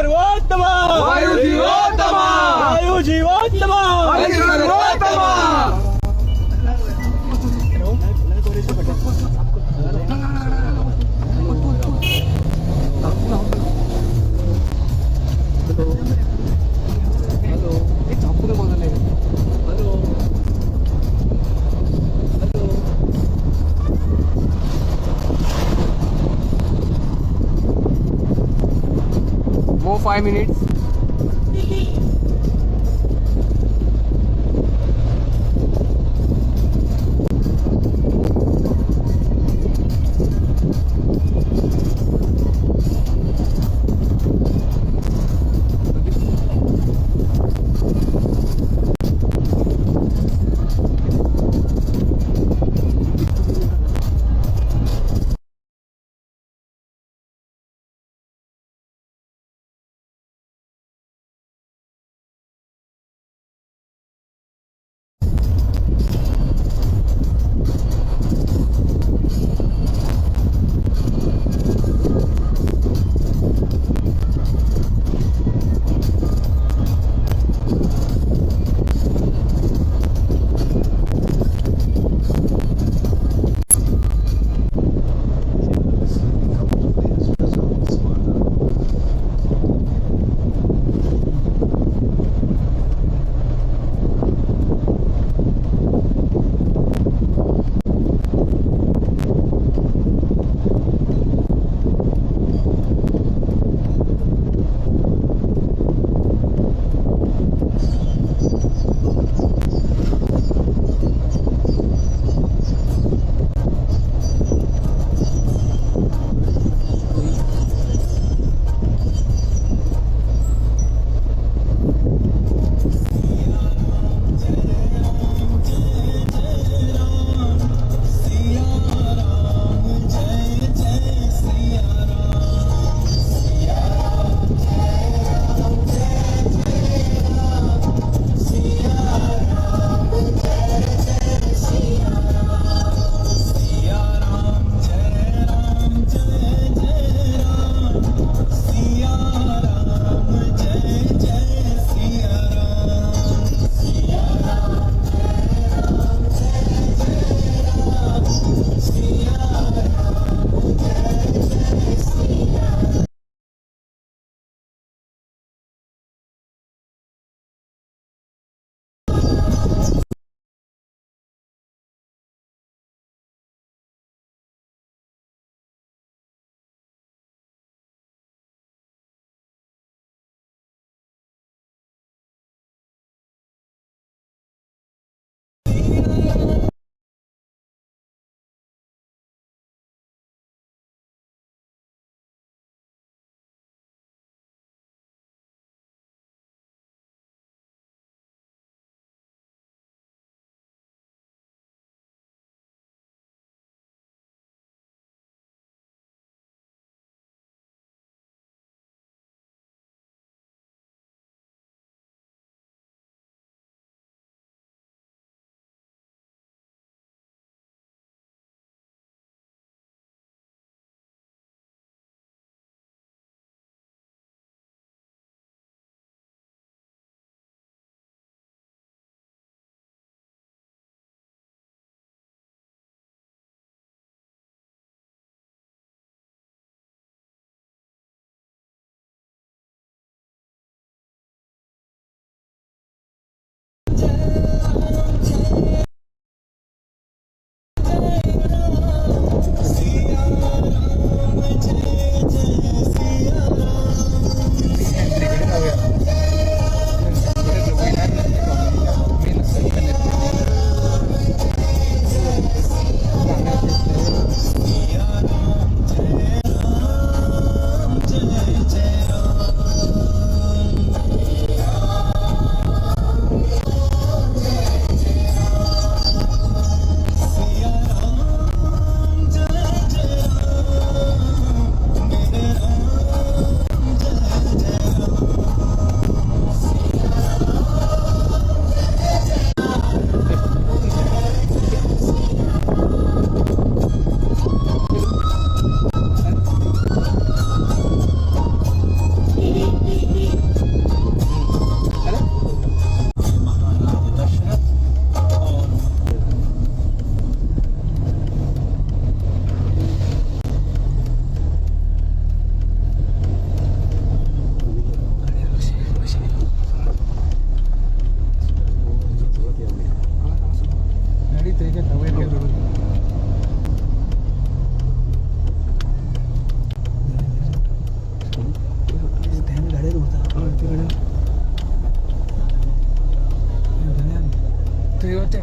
सर्वोत्तम वायू जीवोत्तम वायू जीवोत्तम वायू सर्वोत्तम More 5 minutes.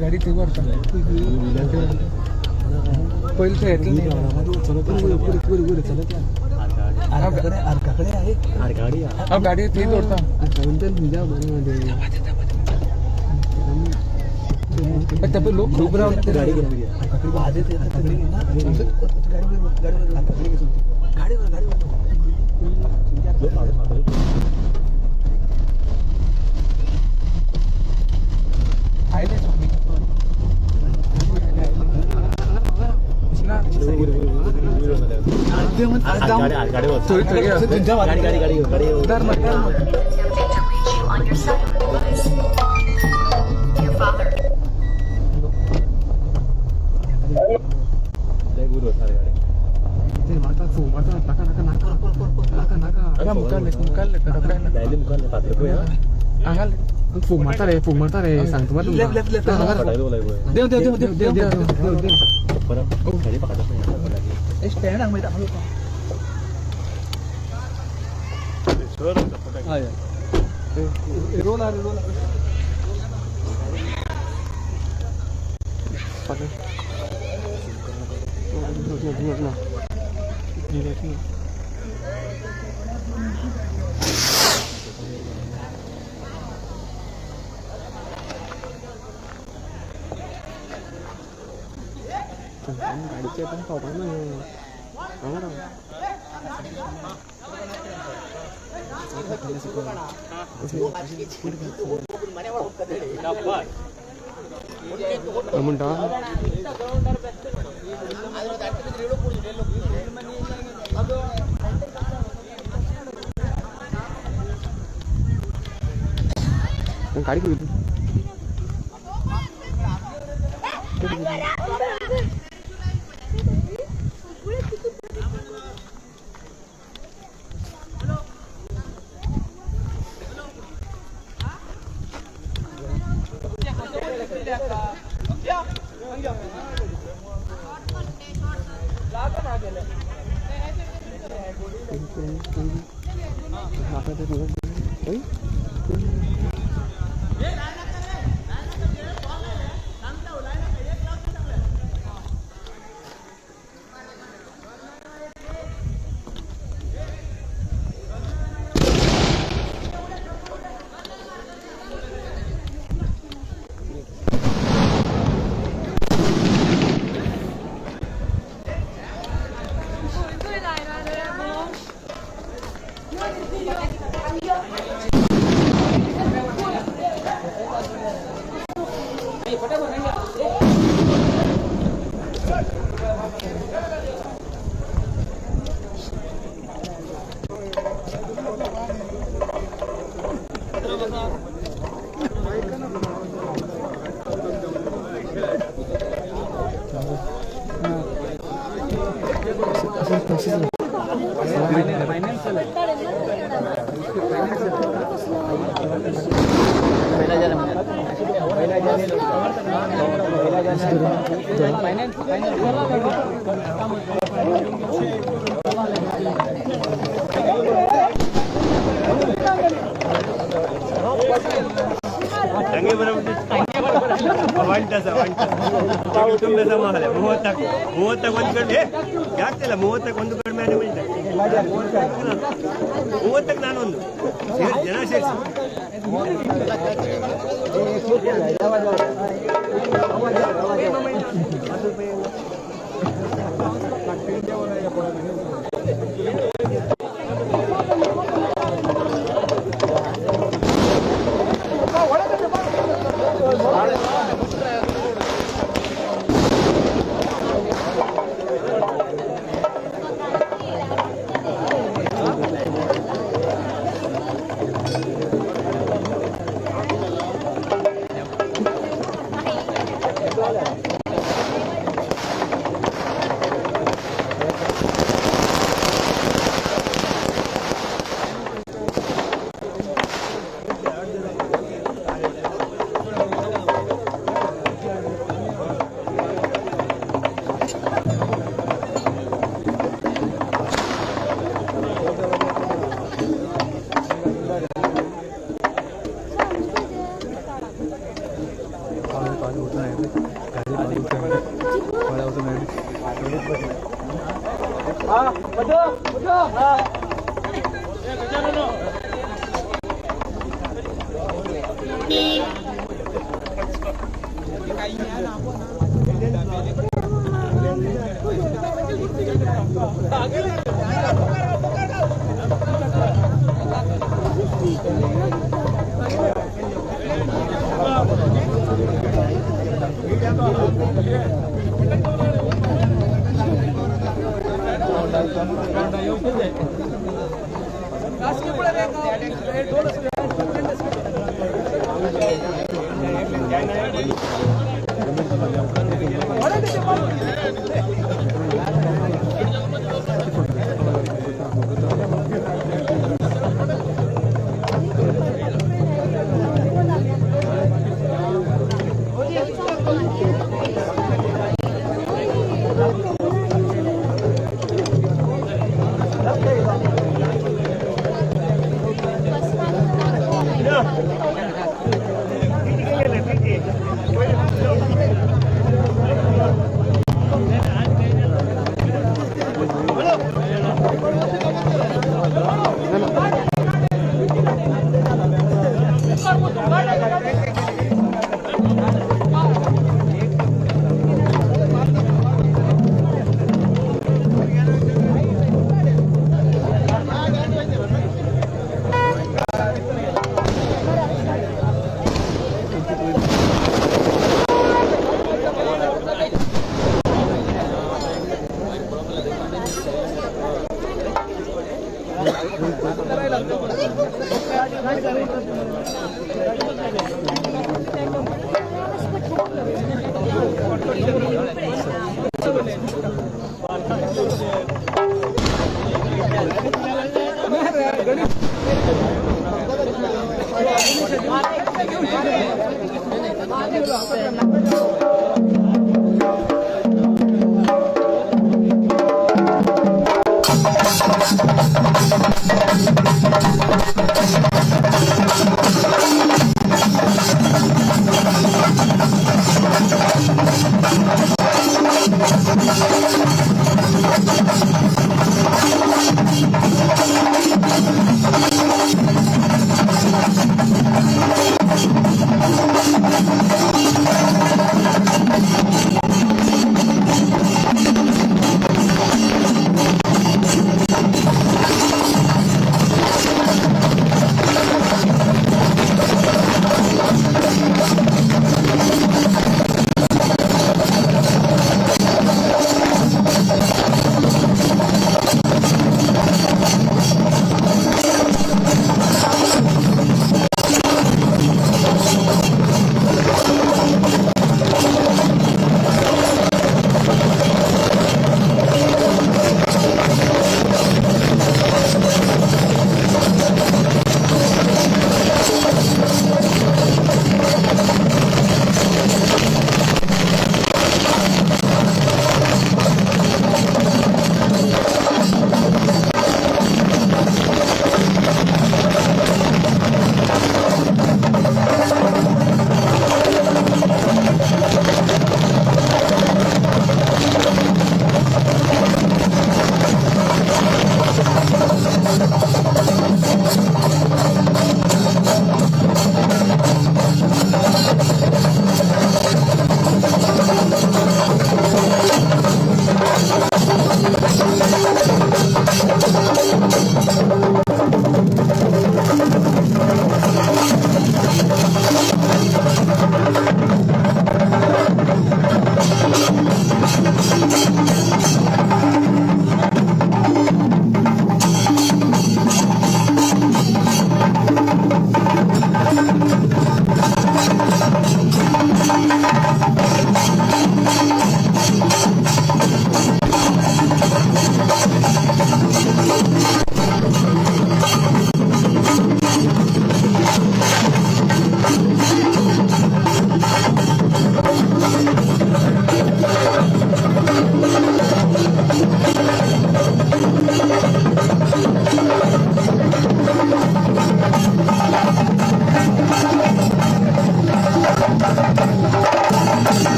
गाडी ते वर पहिले ते येतलं नाही अर्काकडे आहे अब गाडी ते तोडता तब लोग खूप राहते गाडी Phùng mata deh, sang tempat tuh. Left. Dia. Stand ang may tak malu. Ayo. Roll. Pakai. Ini. गाड़ी के अपन खाओ ना हमारा अमुंटा गाड़ी को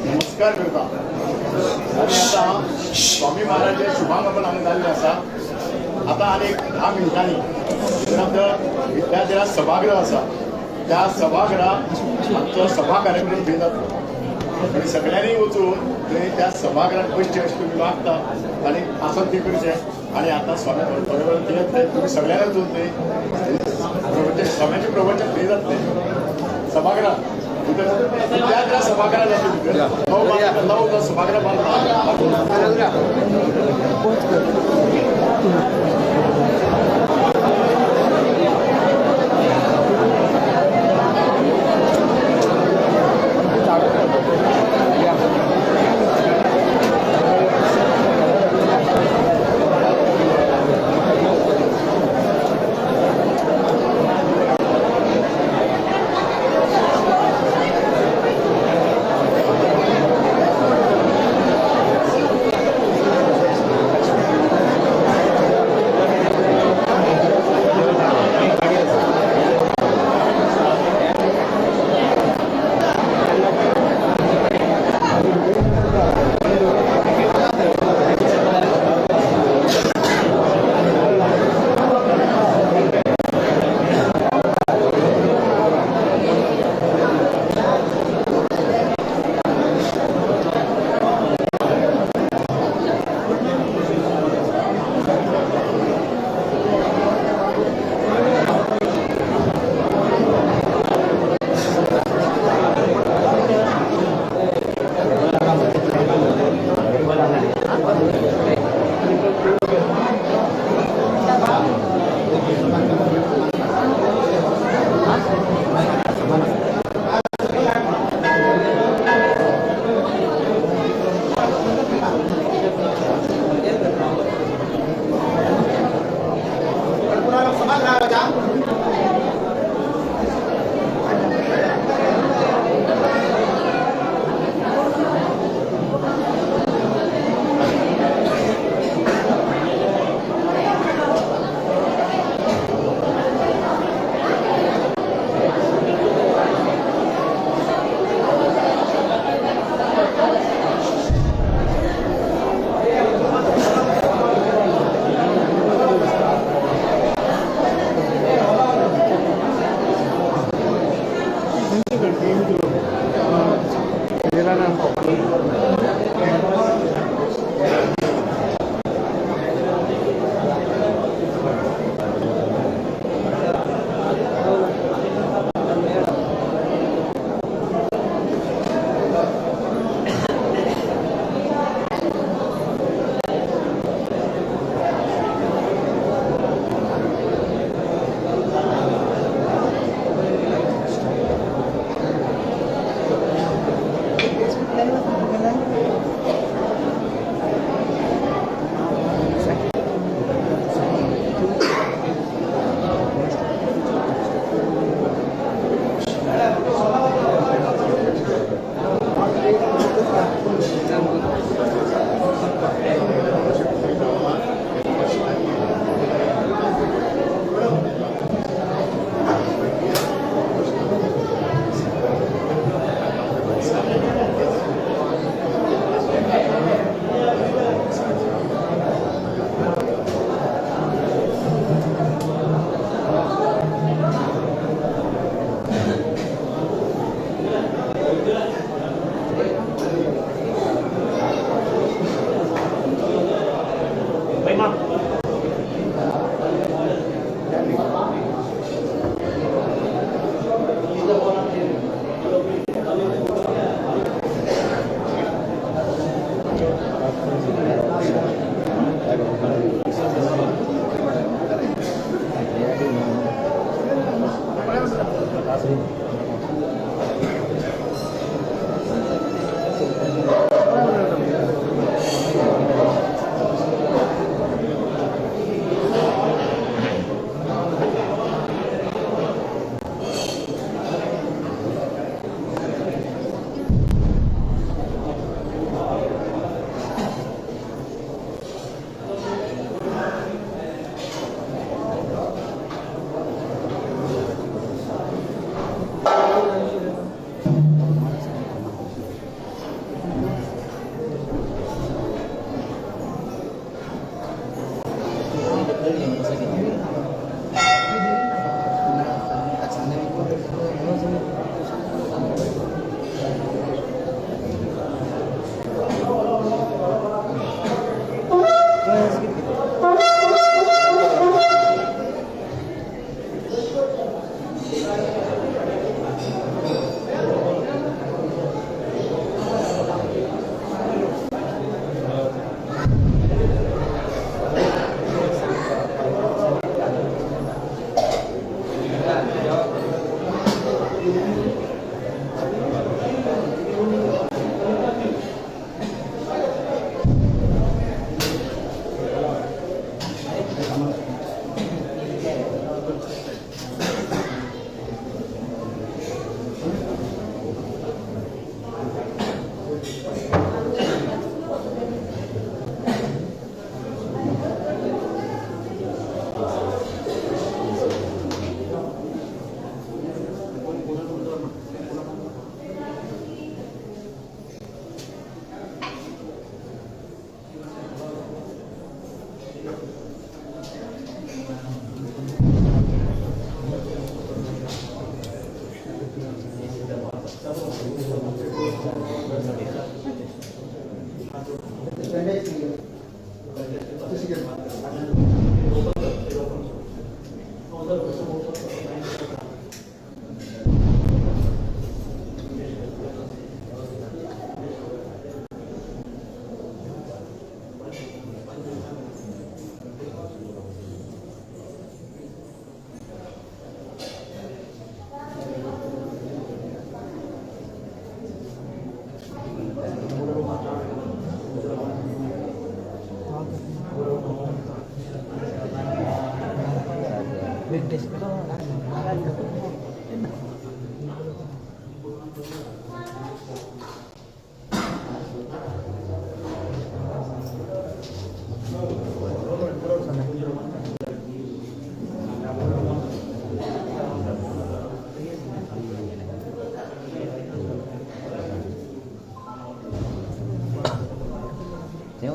नमस्कार करता आणि आता स्वामी महाराजांचे शुभागमन हांगा जाल्लें आसा. आता आनीक 10 मिनटांनी विद्यार्थ्याला सभागृह आसा त्या सभागृहात आमचो सभा कार्यक्रम थंय जातलो आनी सगळ्यांनी वचून थंय त्या सभागृहात बसचें अशें तुमी मागता आनी आसत ते करचें. आणि आता स्वामी थोडे वेळ कितें तें तुमी सगळ्यांना वचून थंय स्वाम्याचें प्रवचन थंय जातलें सभागृहात. त्या सभागृहात जातलें भितर सभागृह बांदला. Tengok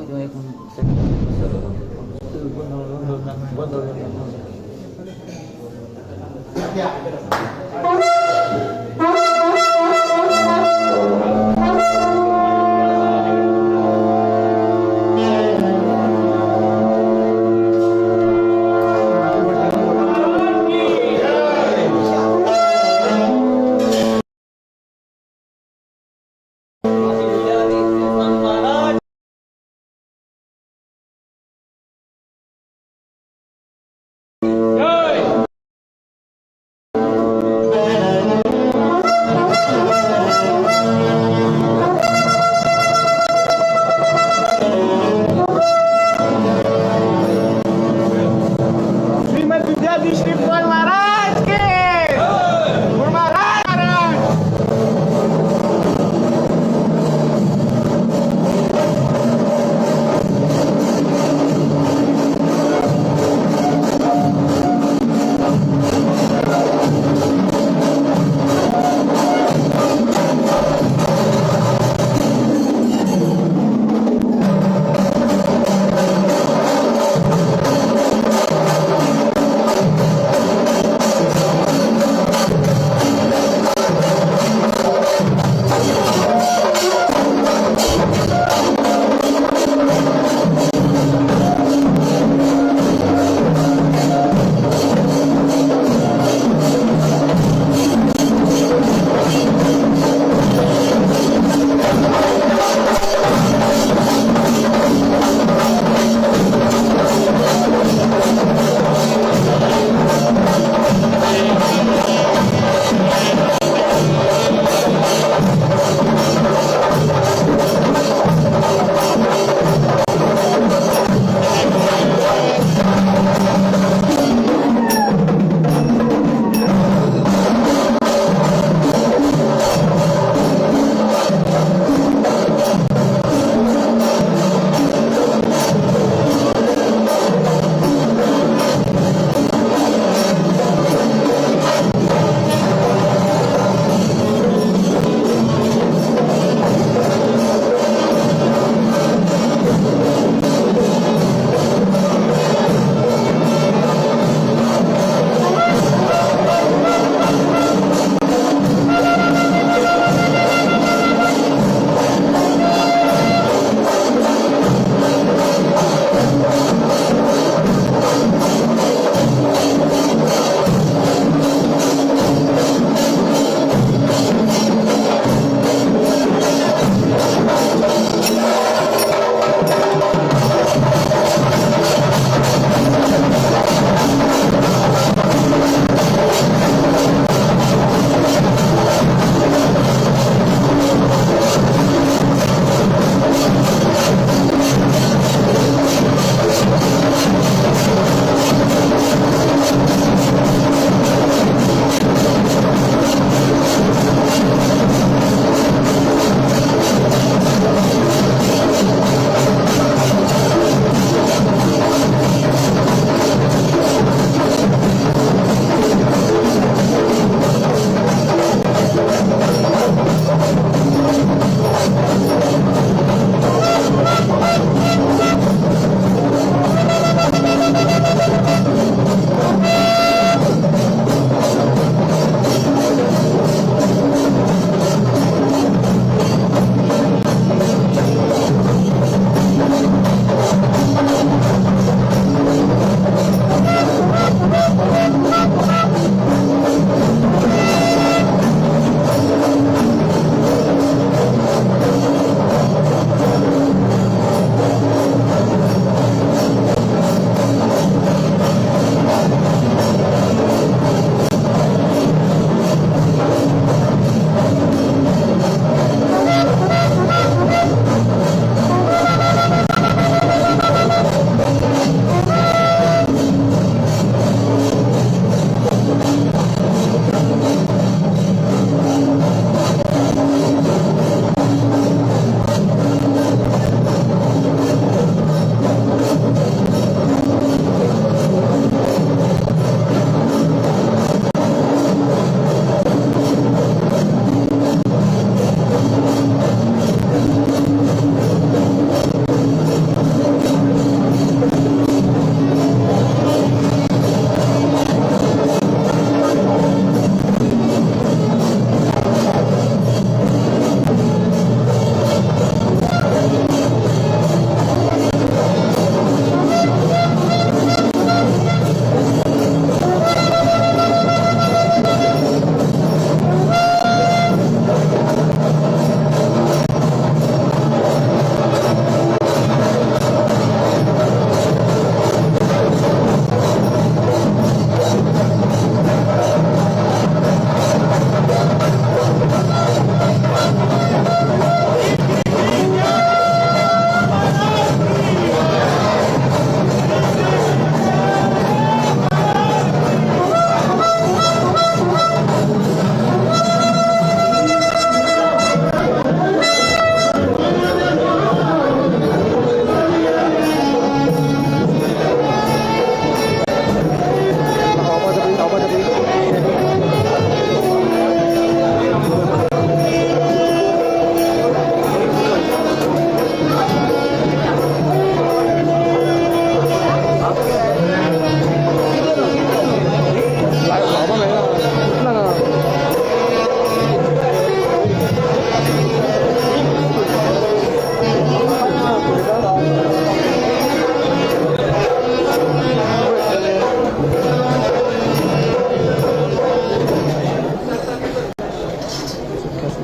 jom aku.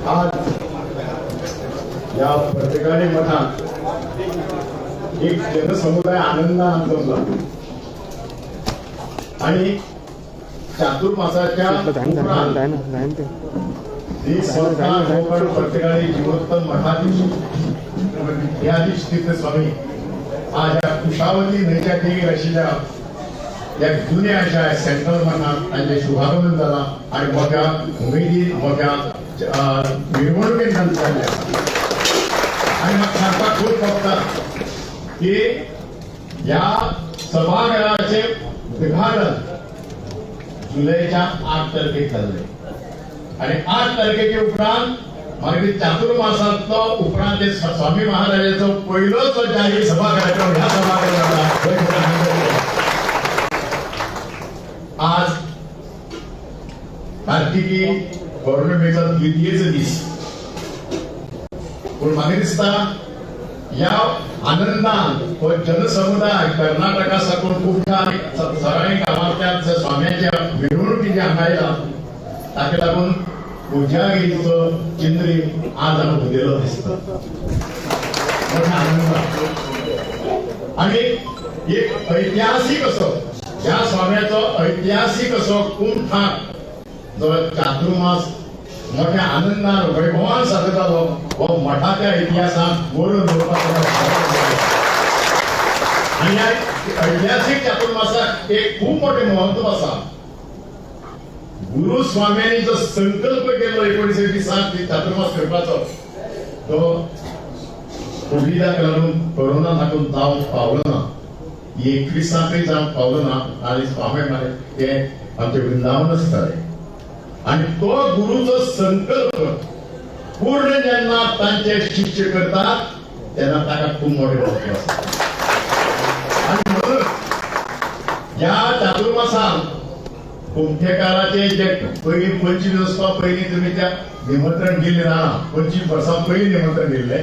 आज या प्रत्येकाने मठात एक जनसमुदाय आनंदाने जमला आणि चातुर्मासाच्या उपरांत ही संस्था प्रत्येकाने जीवोत्तम मठाधीश या तीर्थ स्वामी आज या कुशावती नदीच्या तीरी असलेल्या या जुन्या अशा सेंट्रल मनात त्यांचे शुभागमन झाला आणि मोठ्या उमेदी मोठ्या मिरवणुकीनंतर झाल्या आणि मग सांगता खूप बघतात की या सभागृहाचे उद्घाटन जुलैच्या 8 तारखेक झाले आणि 8 तारखेच्या उपरांत मागे चातुर्मासातलो उपरांत स्वामी महाराजांचो पहिलोच जाहीर सभा कार्यक्रम ह्या सभागृहात आज कार्तिकी पौर्णिमेचा द्वितीयच दीस पण म्हाका दिसता या आनंदान हो जनसमुदाय कर्नाटका साकून खुबशा सगळ्या गांवांतल्या स्वाम्याच्या मिरवणुकी जे हांगा आयला ताका लागून कोजागिरीचो चिंद्री आज आमी उदेलो दिसता मोठा आनंद आणि एक ऐतिहासिक असो ह्या स्वाम्याचो ऐतिहासिक असो कुंठाक जो चातुर्मास मोठ्या आनंदान वैभवान साजरलो हो मठाच्या इतिहासात बरोवन दवरपाचो आणि ह्या ऐतिहासिक चातुर्मासाक एक खूप मोठे महत्व आसा गुरु स्वाम्यांनी जो संकल्प केलो 1920 चातुर्मास करपाचो तो कोविडाक लागून कोरोना लागून जावंक पावलो ना 21 जावंक पावलो ना आणि स्वामी म्हणे ते आमचे वृंदावनच जाले आणि तो गुरुचो संकल्प पूर्ण जेन्ना तांचे शिष्य करतात तेन्ना ताका खूप मोठे महत्व आसता आणि म्हणून ह्या चातुर्मासाक कुंभेकाराचे जे पयली 25 वर्सां पयलीं तुमी त्या निमंत्रण दिल्लें ना 25 वर्सां पयलीं निमंत्रण दिल्लें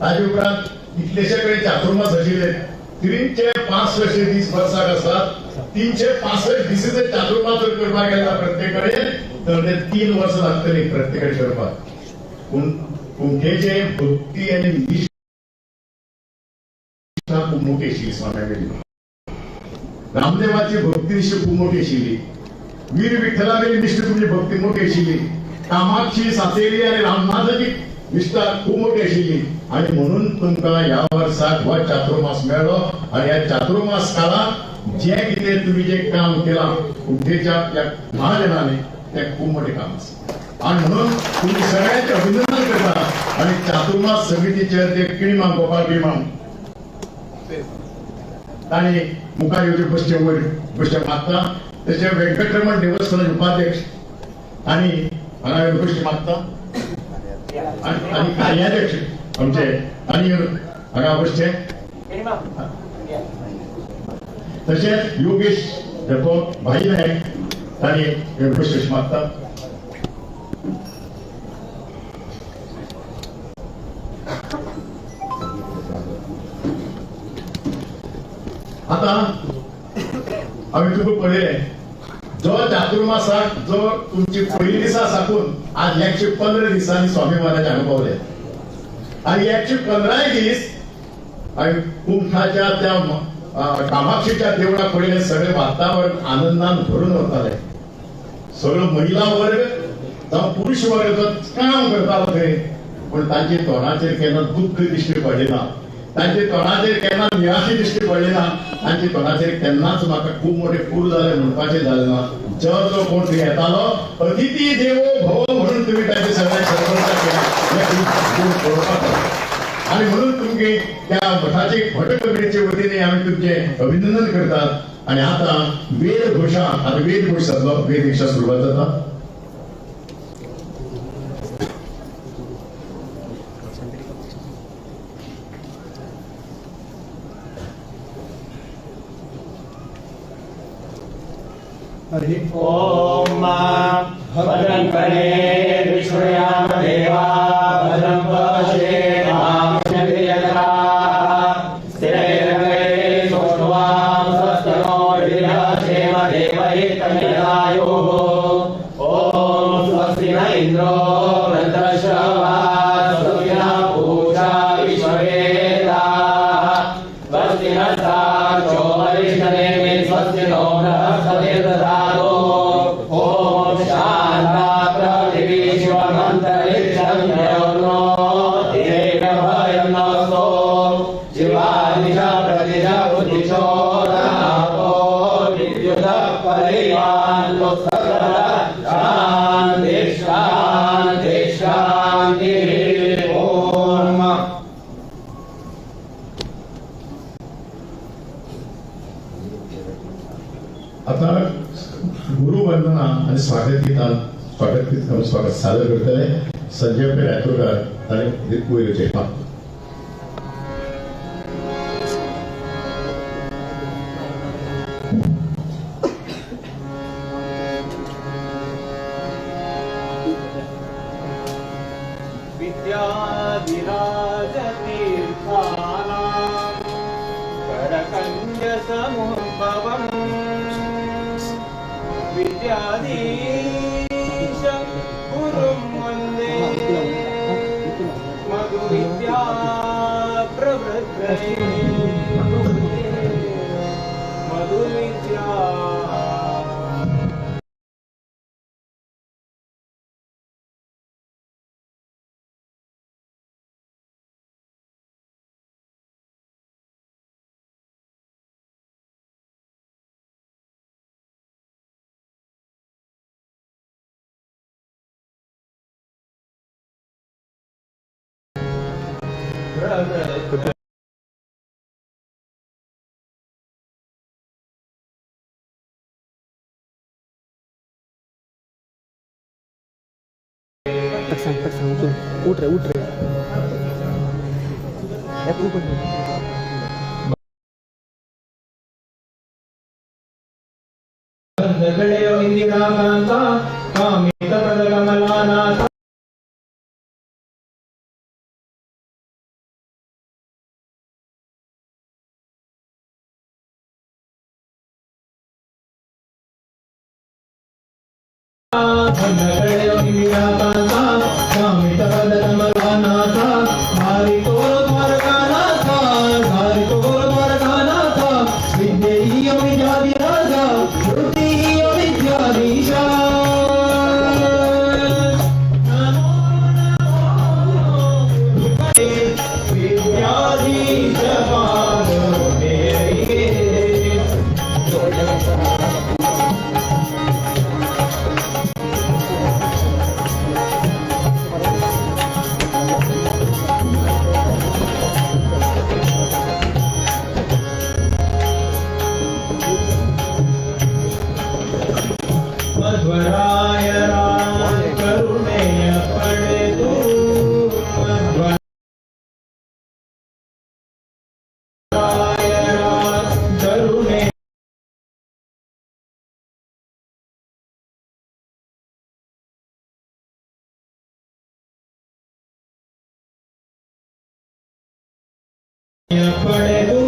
ताजे उपरांत कितलेशे कडेन चातुर्मास आशिल्ले 365 दीस वर्साक आसात 365 दीस जर चातुर्मास करपाक गेला प्रत्येक कडेन तर ते 3 वर्सां लागतली प्रत्येक कडेन करपाक पूण कुंभेचे भक्ती आनी निष्ठा खूब मोठी आशिल्ली स्वाम्यागेली रामदेवाची भक्ती निष्ठा खूब मोठी आशिल्ली वीर विठ्ठलागेली निष्ठा तुमची भक्ती मोठी आशिल्ली कामाक्षी सातेरी आणि रामनाथाची निष्ठा खूप मोठी आशिल्ली आणि म्हणून तुमकां ह्या वर्साक हो चातुर्मास मेळ्ळो आणि ह्या चातुर्मास काळात जे कितें तुम्ही जे काम केलां कुंभेच्या या महाजनाने ते खूप मोठे काम आसा आणि म्हणून तुम्ही सगळ्यांचे अभिनंदन करता आणि चातुर्मास समितीचे ते किणीमा गोपाळ किणीमा तांणी मुखार येवचे गोश्टी मागता तशें वेंकटरमण देवस्थानाचे उपाध्यक्ष आणि हांगा गोश्टी मागता आणि कार्याध्यक्ष आमचे आणि हांगा गोश्टे तशेंच योगेश देखो भाई नायक तांणी गोश्टी मागता आता आम्ही तुमकां पळयलें जो चातुर्मासाक जो तुमची पहिली दिसा साकून आज 115 दिसांनी स्वामी महाराज हांगा पावले आणि 115 दीस आम्ही कुंठाच्या त्या कामाक्षीच्या देवळा पळयलें सगळे वातावरण आनंदान भरून वताले सगळो महिला वर्ग जावं पुरुष वर्ग जो काम करतालो थंय पण तांचे तोंडाचेर केन्ना दुख्ख दिश्टी पडलेना तांचे तोंडाचेर केन्ना निराशी दिश्टी पडलेना तांचे तोंडाचेर केन्नाच म्हाका खूब मोठे पूर जाले म्हणपाचें जालें ना जो कोण थंय येतालो अतिथी देवो भव म्हणून तुमी तांचे सगळ्यांक सरपंच केला आणि म्हणून तुमगे त्या मठाचे भट कमिटीचे वतीने आम्ही तुमचे अभिनंदन करतात आणि आता वेदघोषा आता वेदघोष जातलो वेदघोषा सुरुवात जाता ओम भद्रं कर्णे विष्णुयाम देवा भद्रं पश्येमाम शक्तियता स्थिरैर्गैः सोऽश्वां स्वस्तिनो देवैतमिदायुः ओम स्वस्ति न इन्द्रो वृद्धश्व आणि स्वागत सादर करतले संजय रायतोडकर आणि वयरचे विद्याधिराजतीर्थानां करकञ्जसमुद्भवम् विद्याधीश गुरुं वन्दे मधुविद्या प्रवृद्धये मधुविद्या Tak sang utre ಗೆಳೆಯೋ ಇಂದಿರಾ ಕಾಂತ ಕಾಮಿತ ಪದ ಕಮಲಾನಾಥ ಗೆಳೆಯೋ ಇಂದಿರಾ ಕಾಂತ ಕಾಮಿತ ಪದ ಕಮಲಾನಾಥ ಭಾರಿ ತೋರು ದ್ವಾರಕಾನಾಥ ಭಾರಿ ತೋರು ದ್ವಾರಕಾನಾಥ ವಿದ್ಯೆಯ ವಿದ್ಯಾಧಿರಾಜ ವೃತ್ತಿಯ ವಿದ್ಯಾಧೀಶ ವಿದ್ಯಾಧೀಶ ಪಾದೋದೇವಿಗೆ ಮಧ್ವರಾಯರ ಕರುಣೆಯ ಪಡೆದು ಮಧ್ವರಾಯರ ಕರುಣೆ ಪಡೆದು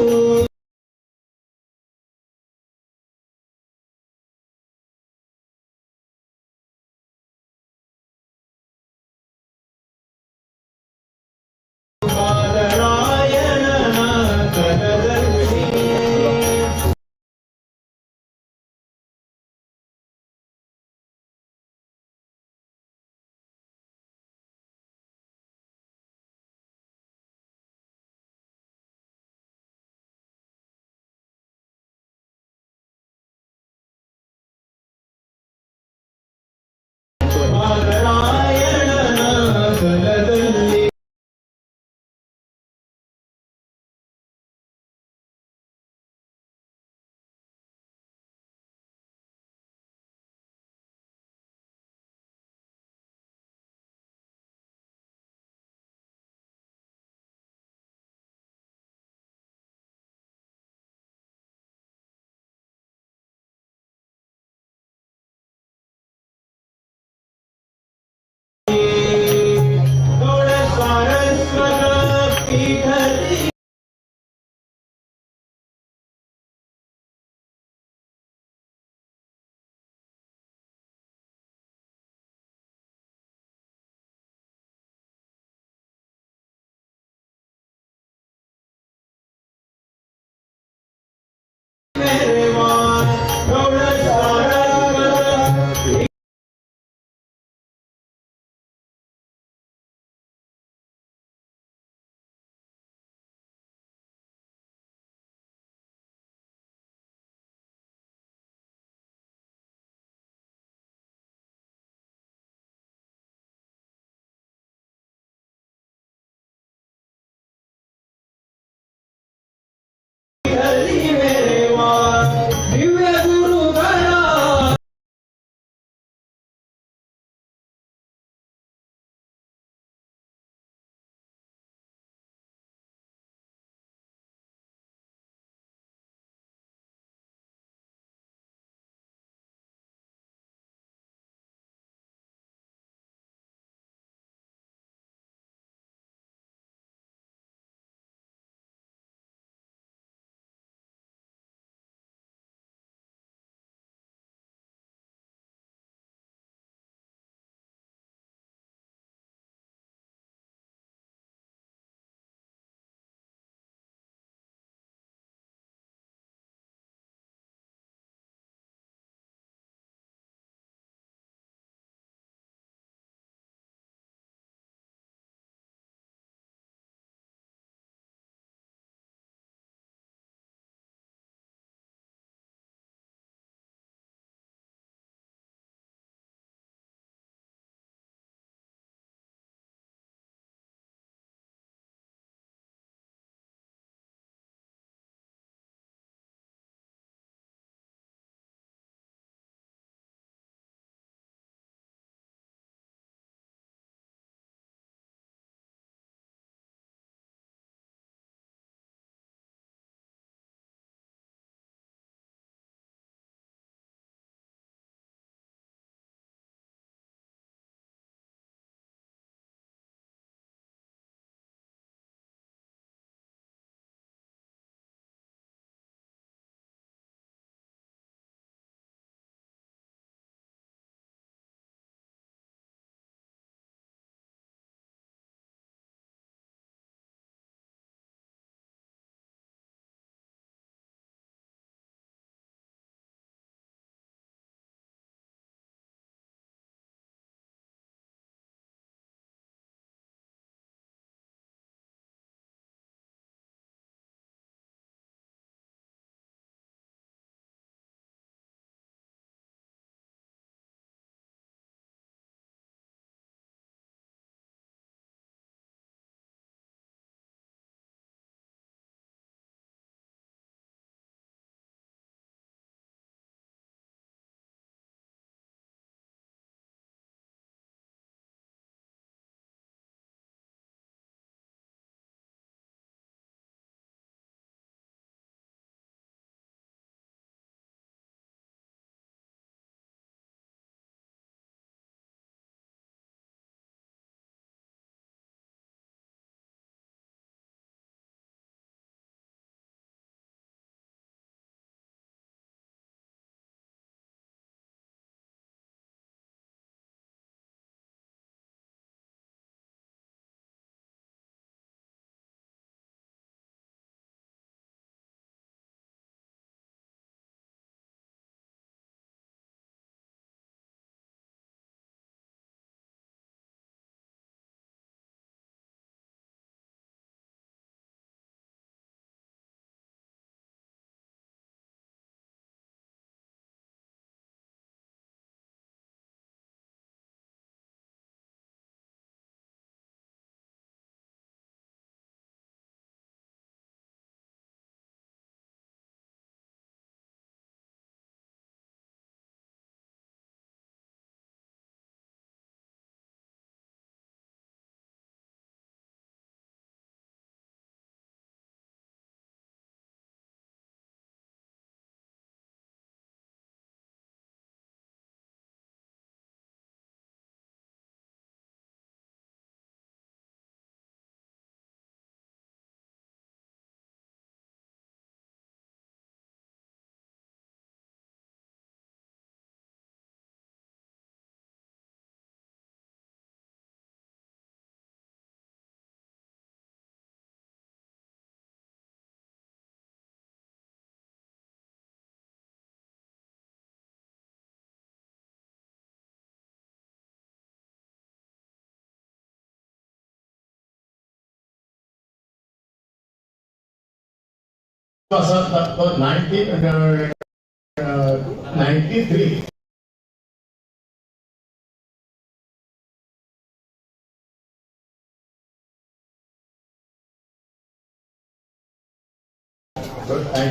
आसा तो 1993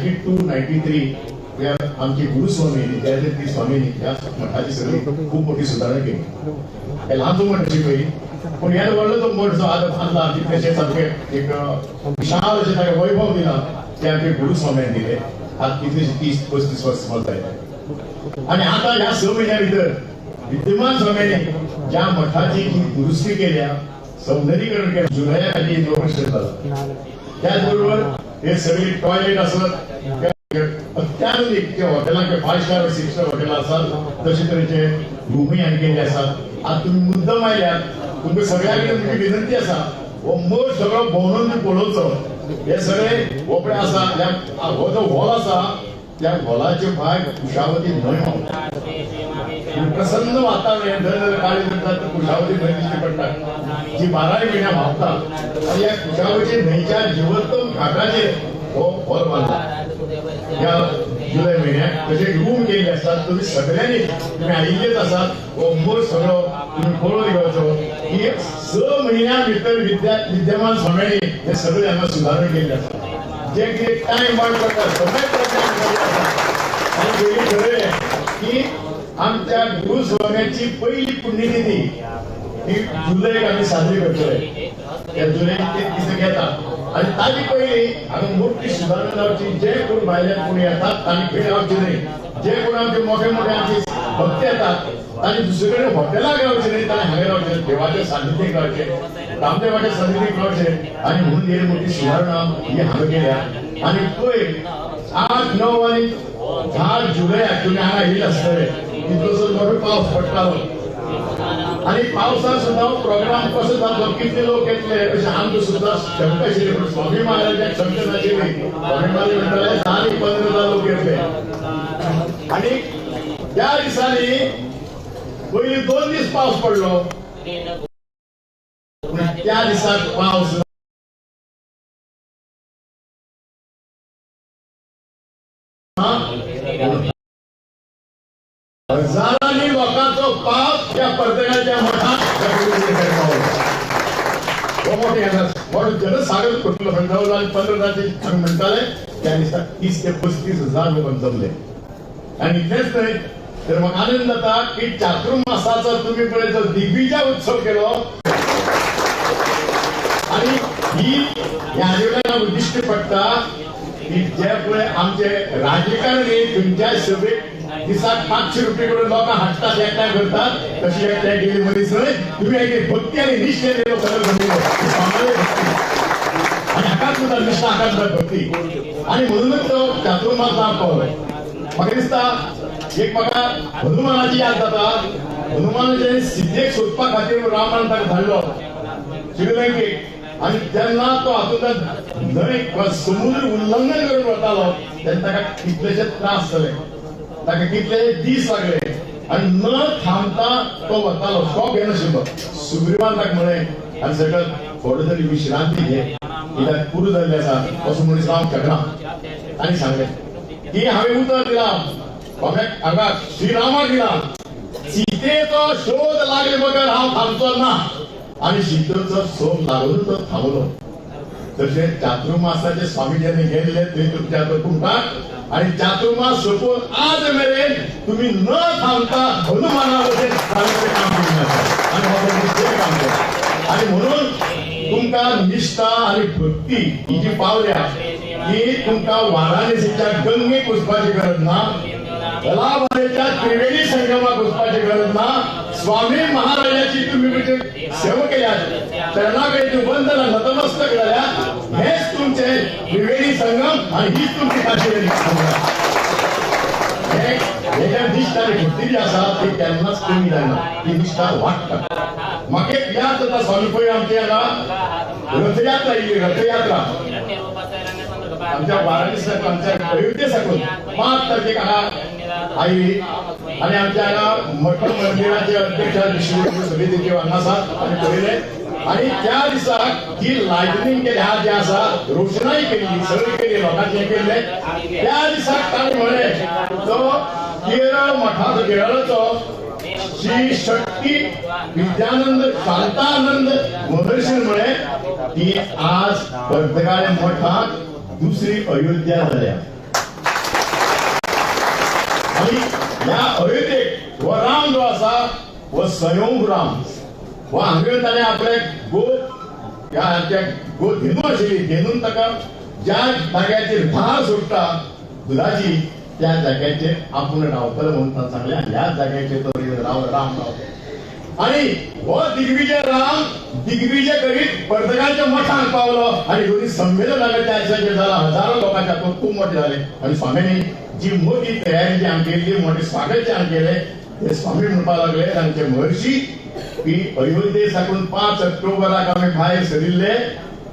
92-93 आमचे गुरुस्वामी जयदत्ती स्वामींनी या मठाची सगळी खूप मोठी सुधारणा केली. हे लहान मठ अशी पहिली पण यात वळलं तो मठ जो आज बांधला तिथे सारखे एक विशाल असे त्याला वैभव दिला ते आमचे गुरुस्वाम्यांनी दिले. आज तिथे 30-35 वर्ष बोलता येते. आणि आता या 6 महिन्याभितर विद्यमान स्वाम्यांनी ज्या मठाची जी दुरुस्ती केल्या सौंदर्यीकरण केलं जुलैखाली 2 वर्ष झालं. त्याचबरोबर हे सगळे टॉयलेट असत अत्याधुनिक जे हॉटेलांचे 5 स्टार 6 स्टार हॉटेल असतात तसे तरेचे रूमही आणि केले असतात. आज तुम्ही मुद्दम आयल्यात तुमच्या सगळ्यांकडे तुमची विनंती असा व मग सगळं भोवून तुम्ही पळोवचो. हे सगळे ओपडे आसा हो जो हॉल आसा त्या हॉलाचे भायर कुशावती न्हंय प्रसन्न वातावरण दर काळी म्हणतात कुशावती न्हंय दिश्टी पडटा जी 12 महिन्या व्हांवता आणि या कुशावती न्हंयच्या जिवंतम घाटाचेर हो हॉल बांदला. या जुलै महिन्यात तसे रूम केले असतात. तुम्ही सगळ्यांनी तुम्ही आयिल्लेच आसात हो मोर सगळो तुम्ही पळोवन घेवचो की 6 महिन्या भितर विद्यमान स्वाम्यांनी हे सगळे हांगा सुदारण केले आसा. जे कितें टायम वाट करता समय आणि पयलीं ठरयलें की आमच्या गुरुस्वाम्यांची पहिली पुण्यतिथी ही जुलैक आमी साजरी करतले. त्या जुलैक ते दीस घेता आणि ताजी पहिली हांगा मोठी सुदारणा जावची. जे कोण भायल्यान कोणी येतात तांणी खंय रावचे न्हय. जे कोण आमचे मोठे मोठे आमचे भक्त येतात तांणी दुसरे कडेन हॉटेलाक रावचे न्हय तांणी हांगा रावचे देवाच्या सान्निध्याक रावचे रामदेवाच्या सान्निध्याक रावचे. आणि म्हणून ही मोठी सुदारणा ही हांगा केल्या. आणि पळय 8-9 आणि 10 जुलैक तुमी हांगा येयले आसतले तितलोसो मोठो पावस पडटालो आणि पावसात सुद्धा प्रोग्राम कसो जातलो कितले लोक येतले अशें आमकां सुद्धा शंका आशिल्ली. पण स्वामी महाराजांक शंका नाशिल्ली. स्वामी महाराज म्हणटाले 10-15 लोक येतले. आणि त्या दिसांनी पयलीं 2 दीस पावस पडलो त्या दिसाक पावस हजारांनी लोकांचो पाप त्या परतगाच्या मठात मोठे जनसागर कुटुंब संघावला आणि 15 म्हणताले त्या दिसा 30 ते 35 हजार लोक जमले. आणि इतलेच नाही तर मग आनंद जाता की चातुर्मासाचा तुम्ही पर्यंत दिग्विजय उत्सव केलो आणि ही ह्या योजनेला उद्दिष्ट पडटा की जे पळय आमचे राजकारणी तुमच्या सभेक दिसाक 500 रुपये करून लोकांना हाडटात एकठांय करतात तशी एकठांय गेली मनीस न्हय. तुम्ही एक भक्ती आणि निश्चय सगळं जमिल्लो आणि हाकाच सुद्धा निश्ठा हाकाच भक्ती. आणि म्हणूनच तो चातुर्मास पावलो. म्हाका दिसता एक म्हाका हनुमानाची याद जाता. हनुमानाचे सिद्धेक सोदपा खातीर रामान ताका धाडलो श्रीलंकेक आणि जेन्ना तो हातूंतल्यान न्हंय समुद्र उल्लंघन करून वतालो तेन्ना ताका कितलेशे त्रास जाले. ताका कितले दीस लागले आणि न थांबता तो वतालो. शॉक घेनाशिल्लो. सुग्रीवान ताका म्हळें आनी सगळं थोडे तरी विश्रांती घे कित्याक पुरो जाल्ले आसा असो मनीस रावंक शकना. आनी सांगलें की हांवें उतर दिलां हांगा श्रीरामाक दिलां. सीतेचो शोध लागले बगर हांव थांबचो ना. आणि सीतेचो शोध लागून तो थांबलो. तशें चातुर्मासाचे स्वामी जेन्ना गेल्ले थंय तुमच्या कुंभार आणि चातुर्मास सोपून आज मेरेन तुम्ही न थांबता हनुमानावरचे काम केले आणि म्हणून तुमका निष्ठा आणि भक्ती ही जी पावल्या ही तुमका वाराणसीच्या गंगेक वचपाची गरज ना. अलाहाबादेच्या त्रिवेणी संगमाक वचपाची गरज ना. स्वामी महाराजाची तुम्ही सेवा केल्यात चरणाकडे वंदना नतमस्तक झाल्यात. हेच तुमचे त्रिवेणी संगम आणि हीच तुमची काशी. हे निष्ठा आणि भक्ती जी आसा ती त्यांनाच कमी जायना. ती निष्ठा वाडटा. म्हाका एक याद जाता स्वामी पळय आमची हांगा रथयात्रा येयली. रथयात्रा आमच्या वाराणसीक आमच्या अयोध्ये साकून 5 तारखेक हांगा आयली आणि आमच्या हांगा मठ मंदिराचे अध्यक्ष श्री समितीचे हांगा आसात आणि पळयले आणि त्या दिसाक जी लायटनिंग केली हा जे आसा रोषणाई केली सगळी केली लोकांचे केले त्या दिसाक ताणें म्हळें तो केरळ मठाचो केरळाचो श्री शक्ती विद्यानंद शांतानंद महर्षी म्हणे की आज परतगाळे मठात दुसरी अयोध्या झाल्या आणि या अयोध्येक हो राम जो आसा हो स्वयंभू राम हो हांगा ताणें आपले गो धेनू आशिल्ली धेनून ताका ज्या जाग्याचेर धार सुट्टा दुधाची त्या जाग्याचेर आपूण रावतलो म्हणून सांगले ह्या जाग्याचेर तो राम रावतलो आणि हो दिग्विजय राम दिग्विजय करीत परतगाळच्या मठांत पावलो आणि दोन्ही संमेलनाचे त्या दिसाचेर जाला हजारो लोकांचे हातूंत खूब मोठे जाले आणि स्वामींनी जी मोठी तयारी जी हांगा केल्ली मोठे स्वागत जे हांगा केले ते स्वामी म्हणपाक लागले तांचे महर्षी की अयोध्ये साकून 5 ऑक्टोबराक आमी भायर सरिल्ले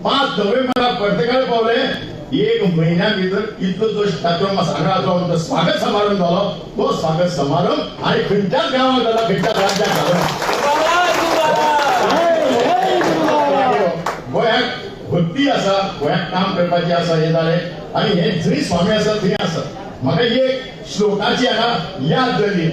5 नोव्हेंबराक परतगाळ पावले 1 महिन्या भितर इतलो जो चातुर्मास आंगडा जो स्वागत समारंभ झालो तो स्वागत समारंभ आणि खंयच्याच गांवांत जाला खंयच्याच राज्यात झालो गोंयाक भक्ती आसा गोंयाक काम करपाची आसा हे जालें आणि हे जंय स्वामी आसा थंय आसा म्हाका एक श्लोकाची हांगा याद जाली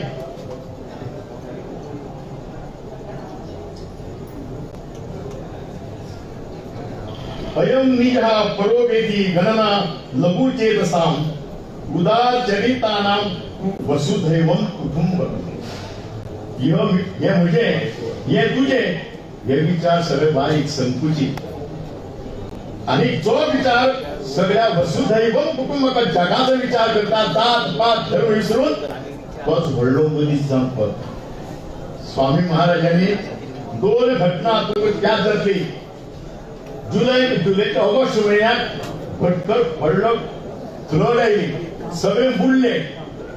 अयम निजः परोवेदी गणना लघु चेतसाम उदार चरितानाम वसुधैवम कुटुंबकम हे म्हणजे हे तुझे हे विचार सगळे बारीक संकुचित आणि जो विचार सगळ्या वसुधैवम कुटुंबक जगाचा विचार करता जात पात धर्म विसरून तोच व्हडलो मनीस जावप स्वामी महाराजांनी 2 घटना याद जातली जुलैच्या ऑगस्ट महिन्यात भटकर व्हडलो फ्लड आयली सगळे बुडले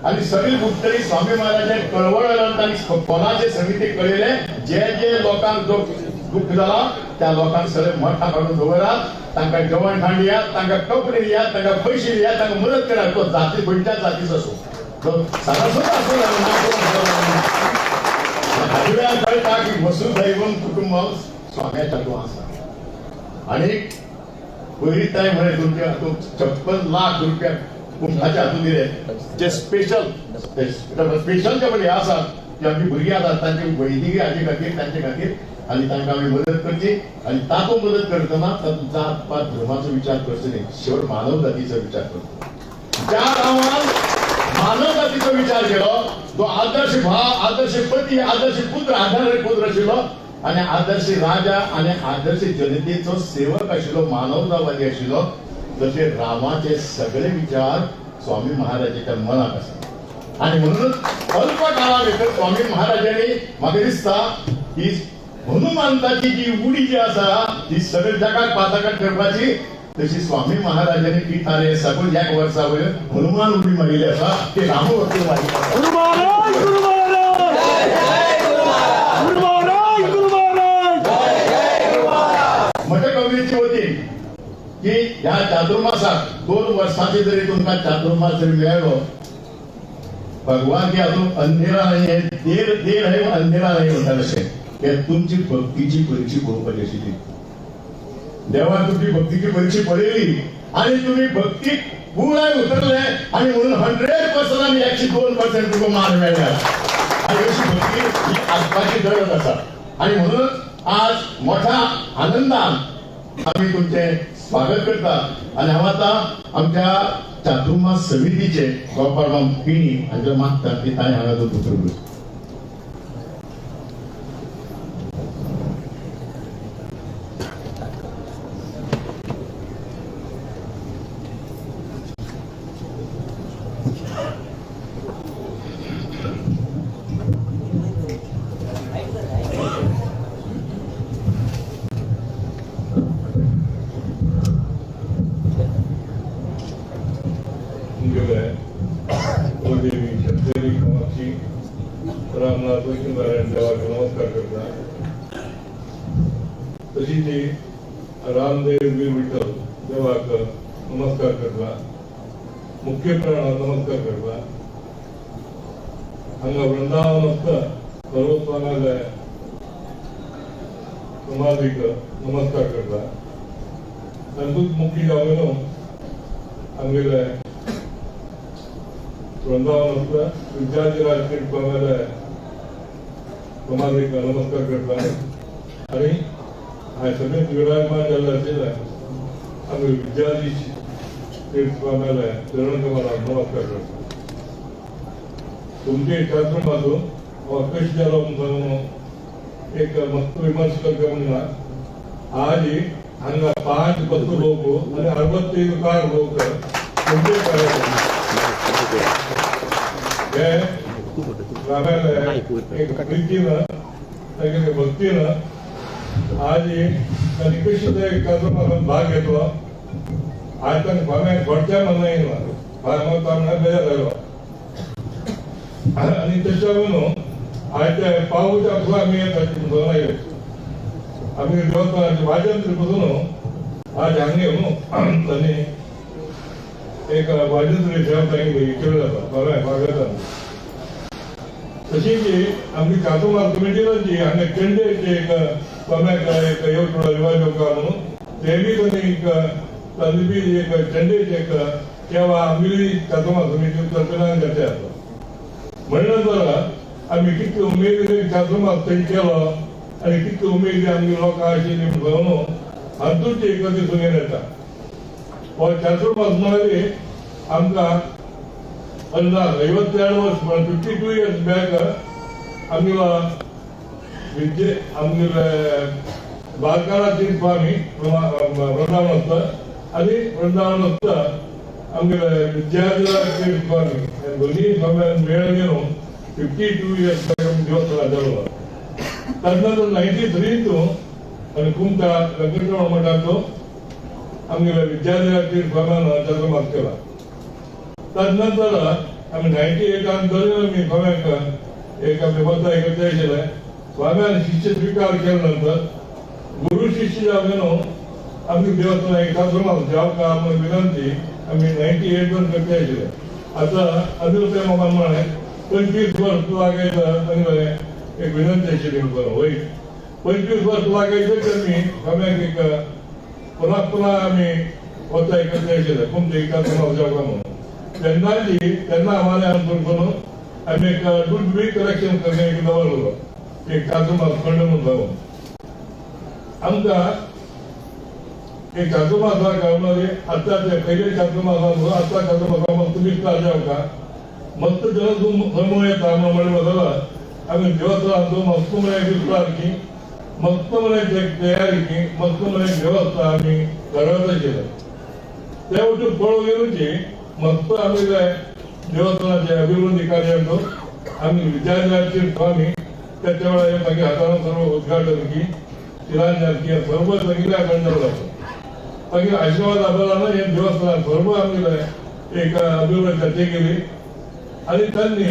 आणि सगळी बुडटली स्वामी महाराजांनी कळवळ तांणी कोणाचे समिती कळयले जे लोकांक जो दुःख जाला त्या लोकांक सगळे मठा काढून दवरात तांकां जेवण खाण दियात तांकां कपडे दियात तांकां पयशे दियात तांकां मदत करात तो जाती खंयच्या जातीचो असो तो सारस्वत असो कळटा की वसुधैवम कुटुंबम स्वाम्याच्या हातूंत आसा आणि पयली ताई म्हणे तुमच्या हातूंत 56 लाख रुपया कुटुंबाच्या हातूंत दिले जे स्पेशल जे पळय आसात ते आमची भुरगीं आसात तांची वैदिकी हाजे खातीर तांचे खातीर आणि तांकां आमी मदत करची आणि तातूंत मदत करतना तातूंत जात पात धर्माचो विचार करचो न्ही शेवट मानव जातीचो विचार करचो ज्या गांवांत मानव जातीचो विचार केलो तो आदर्श भाव आदर्श पती आदर्श पुत्र आदर्श पुत्र आशिल्लो आणि आदर्श राजा आणि आदर्श जनतेचो सेवक आशिल्लो मानवतावादी आशिल्लो तसे रामाचे सगळे विचार स्वामी महाराजांच्या मनात आसा आणि म्हणून अल्प काळा भितर स्वामी महाराजांनी म्हाका दिसता ही हनुमंताची जी उडी जी आसा ती सगळ्या जगाक पाताकाट करपाची तशी स्वामी महाराजांनी पिठारे सकून 1 वर्सा वयर हनुमान उडी मारिल्ली आसा ती रामभक्ती मारिल्ली म्हज्या कवितेची होती की ह्या चातुर्मासाक 2 वर्सांचे जरी तुमकां चातुर्मास जरी मेळ्ळो भगवान की हातूंत अंधेरा नाही आहे देर आहे अंधेरा नाही म्हणतात अशें की तुमची भक्तीची परीक्षा पळोवपाची आशिल्ली देवान तुमची भक्तीची परीक्षा पळयली आणि तुम्ही भक्तीक पुराय उतरले आणि म्हणून 100% आणि 102% तुमकां मान मेळ्ळा आणि अशी भक्ती ही आसपाची गरज आसा आणि म्हणून आज मोठ्या आनंदान आम्ही तुमचे स्वागत करता आणि हांव आतां आमच्या चातुर्मास समितीचे गोपाळराम पिणी हांचे मागता की ताणें हांगा तो उतर रामनाथ नारायण देवाक नमस्कार करता तशी ती रामदेव वीर विठ्ठल देवाक नमस्कार करता मुख्य प्राणाक नमस्कार करता हांगा वृंदावन आसता सर्वस्वांगा जाय समाजीक नमस्कार करता तातूंत मुख्य जावन आमगेले वृंदावन आसता विद्यार्थी राजकीय पावले समाजीक नमस्कार करता आनी हांवें सगळें विराजमान जाल्ले आशिल्ले आमी विद्यार्थी तीर्थ पावले चरण कमलाक नमस्कार करता तुमचे छात्र माझो कश जालो म्हणून एक मस्त विमर्श करता म्हणला आज हांगा 5 बस लोक आणि 61 कार लोक तुमचे हे एक प्रितीनं तागे भक्तीनं आज ताणी कशी ते कार्यक्रमात भाग घेतलो आज ताणें फाम्या घोडच्या म्हणून येयला फार्मां तामणा बेजार जालो आणि त्याच्यावरून आज पावच्या फुला आम्ही येतात आम्ही वाजन बसून आज हांगे आणि एक वाजन केलं जाता बरं भागता तशी जी आमची कातुमार कमिटीला जी हांगे केंद्रीय एक कोम्याक एक येवटो रिवाज येवका म्हणून ते बी तांणी बी एक केंद्रीय एक केव्हा आमची कातुमार कमिटी तर्फेन घेतले जाता म्हणून आम्ही कितली उमेदीन कार्यक्रमाक थंय केलो आनी कितली उमेदी आमची लोकां आशिल्ली म्हणून हातूंत एक दिसून येता हो कार्यक्रमाक म्हळ्यार आमकां अंदाज 52 वर्स 52 इयर्स बॅक आमगेलो आमगेले बारकारा तीर्थ स्वामी वृंदावन आसता आनी वृंदावन आसता आमगेले विद्यार्थी तीर्थ स्वामी दोन्ही स्वाम्यान मेळ घेवन 52 इयर्स देवस्थान जालो तदनंतर 93 आणि कुमटा वेंकटरमण मठाचो आमगेले विद्यार्थी तीर्थ स्वाम्यान जन्माक केला तदनंतर आमी 98 दरेन स्वाम्याक एक आमी बद्द करता आशिल्ले स्वाम्यान शिष्य स्वीकार केले नंतर गुरु शिष्य जावन आमी देवस्थान एक कार्यक्रमाक जावका म्हणून विनंती आमी 98 वर करता आशिल्ले आता अनिल प्रेम म्हणे 25 वर्ष लागायचं एक विनंती आशिल्ली होय 25 वर्ष लागायचं तर मी आम्ही एक पुन्हा आम्ही वता करता आशिल्ले तुमच्या एका जावका म्हणून तेन्ना आम्हाला करून आम्ही एक गुड बी कलेक्शन करणे एक दवरलो एक कार्यक्रमाक खंड म्हणून जावन आमकां एक कार्यक्रमाक गावणारे आता ते पहिले कार्यक्रमाक आता कार्यक्रमाक तुम्ही जावका मस्त समूह येता म्हणून बदला आम्ही देवस्थानाचो मस्त म्हणे विस्तार की मस्त म्हणे तयारी की मस्त म्हणे व्यवस्था आम्ही करत आशिल्ले ते वचून पळोवन येवची मस्त आमी देवस्थानाचे अभिवृद्धी कार्याचो आमी विद्यार्थी स्वामी त्याच्या वेळा मागीर हातान सर्व उद्घाटन की शिलान्यास की सर्व सगळ्या कडल्यान जाता मागीर आशिर्वाद आदारान हे देवस्थान सर्व आमगेले एक अभिवृद्धी केली आणि त्यांनी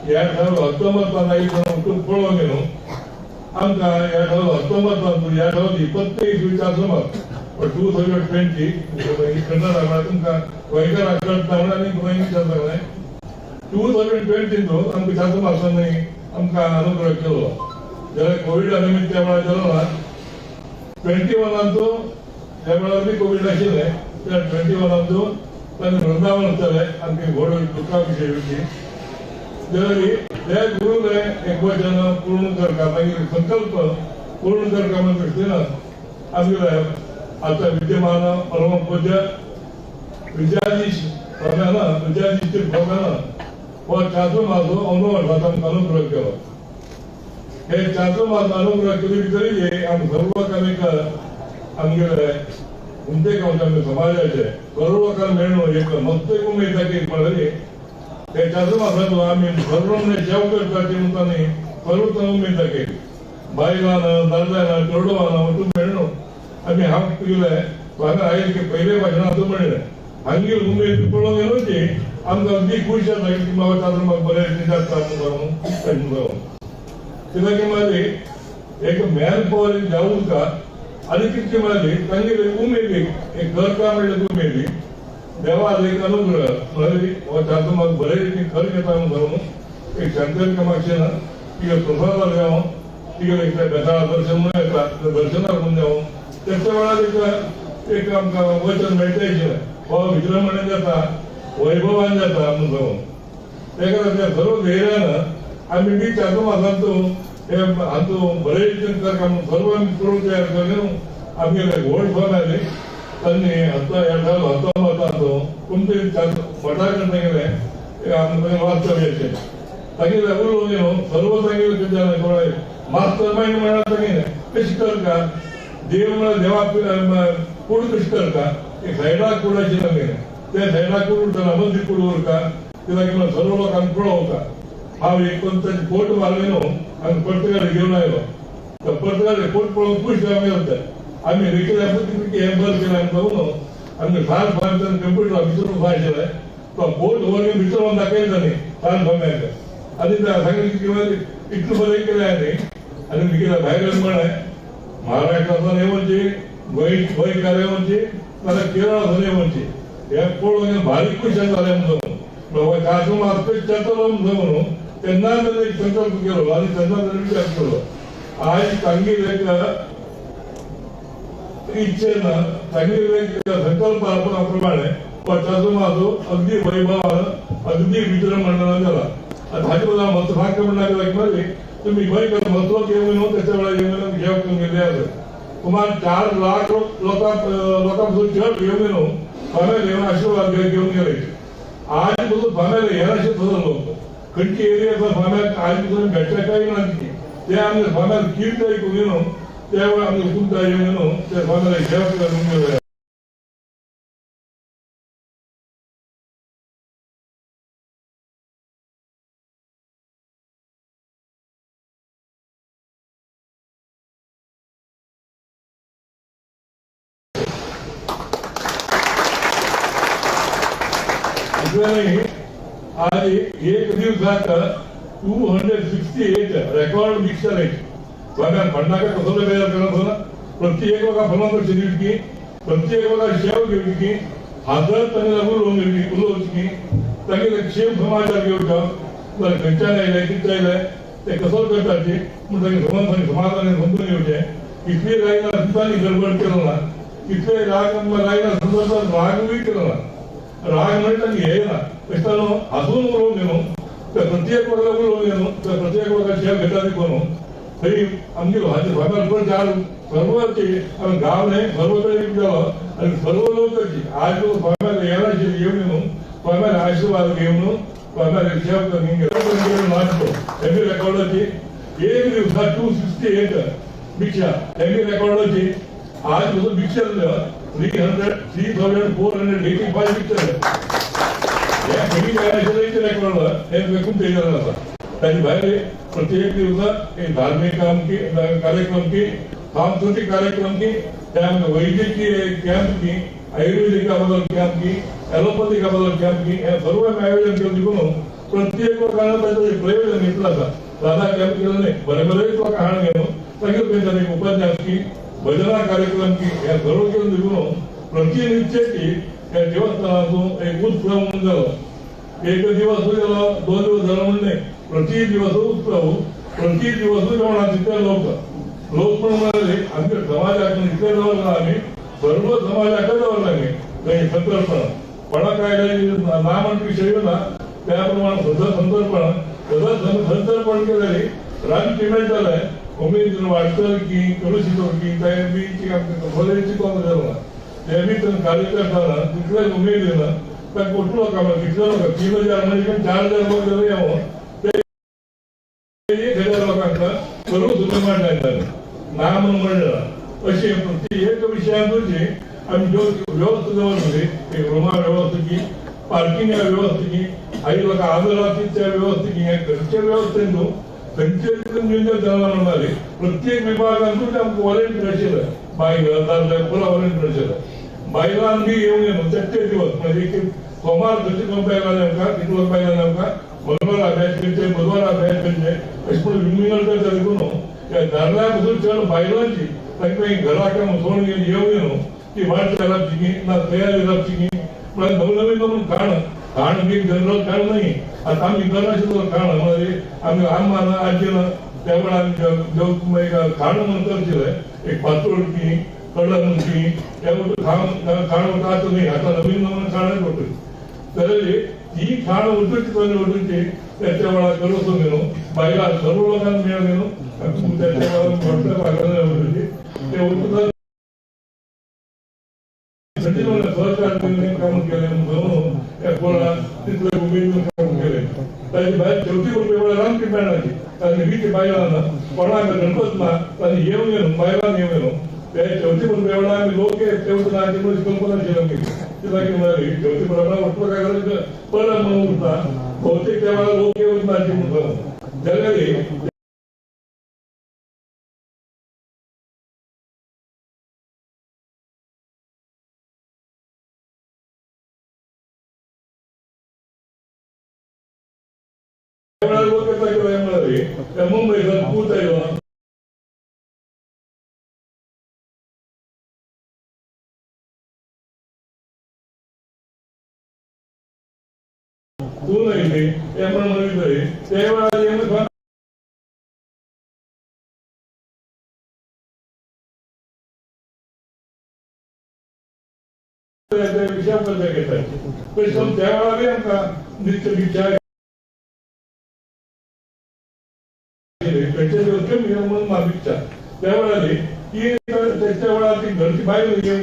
ह्या 1919 वचून पळोवन गेलो आमकां ह्या 1919 ह्या 21 आश्रमाक 2020 तुमकां गोंयकार कळटा म्हणून आनी गोंयकार सांगलें 2020 आमकां शास्त्रमासांनी आमकां अनुग्रह केलो जाल्यार कोविडा निमित्त त्या वेळार जालो ना 21 त्या वेळार बी कोविड आशिल्लें त्या 21 ताणें वृंदावन आसतलें आमगे व्हड दुःखाविशयी त्या गुरुने एक वचन पूर्ण करता मागीर संकल्प पूर्ण करता म्हणून दृश्टीन आमगेले आता विद्यमान परम पूज्य विद्याधीश विद्याधीश प्रमाण हो चातुर्मासो अनुवर्सात आमकां अनुग्रह केलो हे चातुर्मास अनुग्रह केली भितर आमी सर्व आमी आमगेले उमते गांवचे समाजाचे सर्व लोकांक मेळून एक मस्त उमेद दाखयली म्हळ्यार हे चातुर्मासाचो आमी सर्व सेवा करपाची म्हणून सर्व उमेद दाखयली बायलांना दादल्यांना चेडवांना वचून मेळून आमी हांव पिले हांगा आयले की पयले भाशणाचो म्हणलें हांगी उमेद पळोवन येवची आमकां अगदी खूश जाता की बाबा चातुर्मास बरें जाता म्हणून कित्याक मागीर एक मॅन पॉवर जावूं का आनी कितके म्हळ्यार तांगेले उमेदीक एक घरकाम म्हणल्यार उमेदीक देवाक एक अनुग्रह म्हळ्यार हो चातुर्मास बरे रितीन खर्च येता म्हणून एक शंकर कामाक्षेन की प्रसादार जावं तिकडे बेताळा दर्शन म्हणून येतात दर्शनाक म्हणून जाऊ त्याच्या वेळार एक आमकां वचन मेळटायचे हो विजृंभणेन जाता वैभवान जाता म्हणून जाऊन त्या खातीर सर्व धैर्यान आमी बी चार मासांतून हे हातूंत बरे काम सर्व आमी करून तयार केले आमगे व्हड फॉर्म आयली त्यांनी आता कोणते फटाकड गेले आमचे वास्तव्याचे तांगे उलोवन सर्व सांगितले मास्टर माइंड म्हणा तांगे कशी करता देव म्हणा देवा कूड कशी करता एक सायडाक कुडाची तांगे त्या सायडाक कूड उरता मंदिर कूड उरता ते तांगे सर्व लोकांक पळोवता हांव एक ताची पोट मारले न्हू आमी पर्तगाळ घेवन आयलो तर पर्तगाळ पोट पळोवन खूश आमी जाता आम्ही रेग्युलर हे बंद केलं आम्ही जाऊ आम्ही फार फार कम्प्युटर विचारून पाहिजे तो बोट वगैरे विचारून दाखवेल नाही फार फॉर्मॅट आणि सांगितलं किंवा इतकं बरं केलं आहे आणि मी केलं बाहेर म्हण आहे महाराष्ट्राचा येवनची गोय कार्यावरची मला केरळाचा येवनची हे पळोवन भारी खुशाल झाले म्हणून काजू मार्केट चर्चा म्हणून त्यांना एक संकल्प केलो आणि त्यांना विचार केलो आज सांगितलं इच्छेन सांगितले संकल्पाप्रमाणे पक्षाचो माझो अगदी वैभवान अगदी विजृंभणान झाला आणि हाचे बद्दल मत भाग म्हणणार की तुम्ही गोय महत्व घेऊन त्याच्या वेळा येऊन घेऊ करून गेले आहेत तुम्हाला 4 लाख लोकांपासून चढ घेऊन येऊन फामेल येऊन आशीर्वाद घेऊन गेले आज पासून फामेल 1100 लोक खंडकी एरियाचा फामेल आजपासून भेटल्या काही नाही ते आम्ही फामेल कीर्त ऐकून येऊन त्यावेळी आम्ही तुमचा येऊन त्या फामेला जेवण करून गेलो आज एक दिवसात 268 रेकॉर्ड मिक्सर आहे फंडाका कसं बेजार करना प्रत्येक बघा फलवंत शरीर की प्रत्येक बघा शेव घेऊ की हाजर त्यांनी लागून उलोवची तांगे शेव समाचार घेवचा बरं खंयच्यान आयले कितें आयले ते कसो करताचे म्हण तांगे समाधान समजून येवचे कितले लायना दिसांनी गडबड केलो ना कितले राग लायना संदर्भात रागूय केलो ना राग म्हणजे तांगे हे ना बेश्टानो हसून उलोवन न्हू तर प्रत्येक बघा उलोवन न्हू तर प्रत्येक बघा शेव घेता कोण तरी आमची भागात चार सर्वची गाव नाही सर्वकडे गेलो आणि सर्व लोकांची आज फायमाला येणार येऊन फायमाला आशीर्वाद घेऊन फायमाला सेव करून वाचतो एम रेकॉर्डाची एक दिवसात 268 भिक्षा एम रेकॉर्डाची आज भिक्षा 3485 भिक्षा या कमी रेकॉर्ड हे वेकून तयार असा त्याची बाहेर प्रत्येक दिवसात एक धार्मिक कार्यक्रम की सांस्कृतिक कार्यक्रम की त्यामध्ये वैद्यकीय कॅम्प की आयुर्वेदिक कॅम्प की ॲलोपॅथिक कॅम्प की हे सर्व आयोजन केलं तिकडून प्रत्येक लोकांना त्याचं प्रयोजन घेतलं असा साधा कॅम्प केलं नाही बरेच लोक हाण घेऊन सांगितलं एक उपन्यास की भजना कार्यक्रम की हे सर्व केलं तिकडून प्रतिनित्याची या देवस्थानातून एक उत्सव म्हणून झालं एक दिवस झाला 2 दिवस झाला म्हणून प्रति दिवस उत्सव प्रति दिवस जेवणा तितले लोक पण म्हणाले आमच्या समाजात इतके दवरला आम्ही सर्व समाजाकडे दवरला आम्ही काही संकल्पना काय नाम विषय ना त्याप्रमाणे संकल्पना संकल्पना केलेली राजकीय झालाय उमेद वाटतं की कलुषित की बीची भलेची कोण झाला ते बी कार्यकर्ता तिथल्या उमेद ना तर कुठलं काम तिथलं लोक 3000 म्हणजे 4000 लोक जर यावं 1000 लोकांना सर्व सुद्धा नाम मंडळ असे प्रत्येक विषयांची आम्ही व्यवस्था जवळ एक रुमा व्यवस्थेची पार्किंग व्यवस्थेची काही लोक आदरातीच्या व्यवस्थेची घरच्या व्यवस्थेतून खंयचे जाणार म्हणणारे प्रत्येक विभागांतून आमकां वॉलंटियर आशिल्ले बायलां दादले पुरा वॉलंटियर आशिल्ले बायलां बी येवन प्रत्येक दिवस म्हणजे सोमार खंयचे बायलां आमकां कितलो बायलां आमकां मंगळवार अभ्यास करचे बुधवार अभ्यास करचे अशें करून विंगल करता देखून त्या दादल्या पासून चड बायलांची तांकां घराक सोडून येवन ती वाट लागची की ना तयारी लागची की म्हळ्यार नवनवीन खाण बी जनरल खाण नाही आता आम्ही करनाशिल्लो खाण म्हणजे आमी आम्मान आजीन त्यावेळा खाण म्हणतात एक पातोळकी कडकी खाण खात नाही आता नवीन नवीन खाणच होतं तर ही खाण उठूची त्याच्या वेळा करत गेलो बाईला सर्व लोकांना मिळत गेलो त्याच्या वेळा ते उठत सहकार काम केले तिथले उमेदवार काम केले त्याची बाहेर शेवटी रुपये रामकी मिळाली कारण मी ते बायला कोणा गणपतला आणि येऊन गेलो बायला येऊन गेलो त्या शेवटी रुपये आम्ही लोक तेवढं कल्पना केलं गेली तिला की म्हणाली शेवटी प्रमाण वाटलं काय करायचं पण म्हणून होता बहुतेक त्यावेळेला लोक येऊन माझी म्हणतो जगाली मुंबईचा पूत आहे तू नाही त्यावेळेला विषयाबद्दल घेतात पण त्यावेळेला आमका नित्य विचार म्हणून मागितला त्यावेळेला की त्याच्या वेळा ती घरची बाहेर घेऊन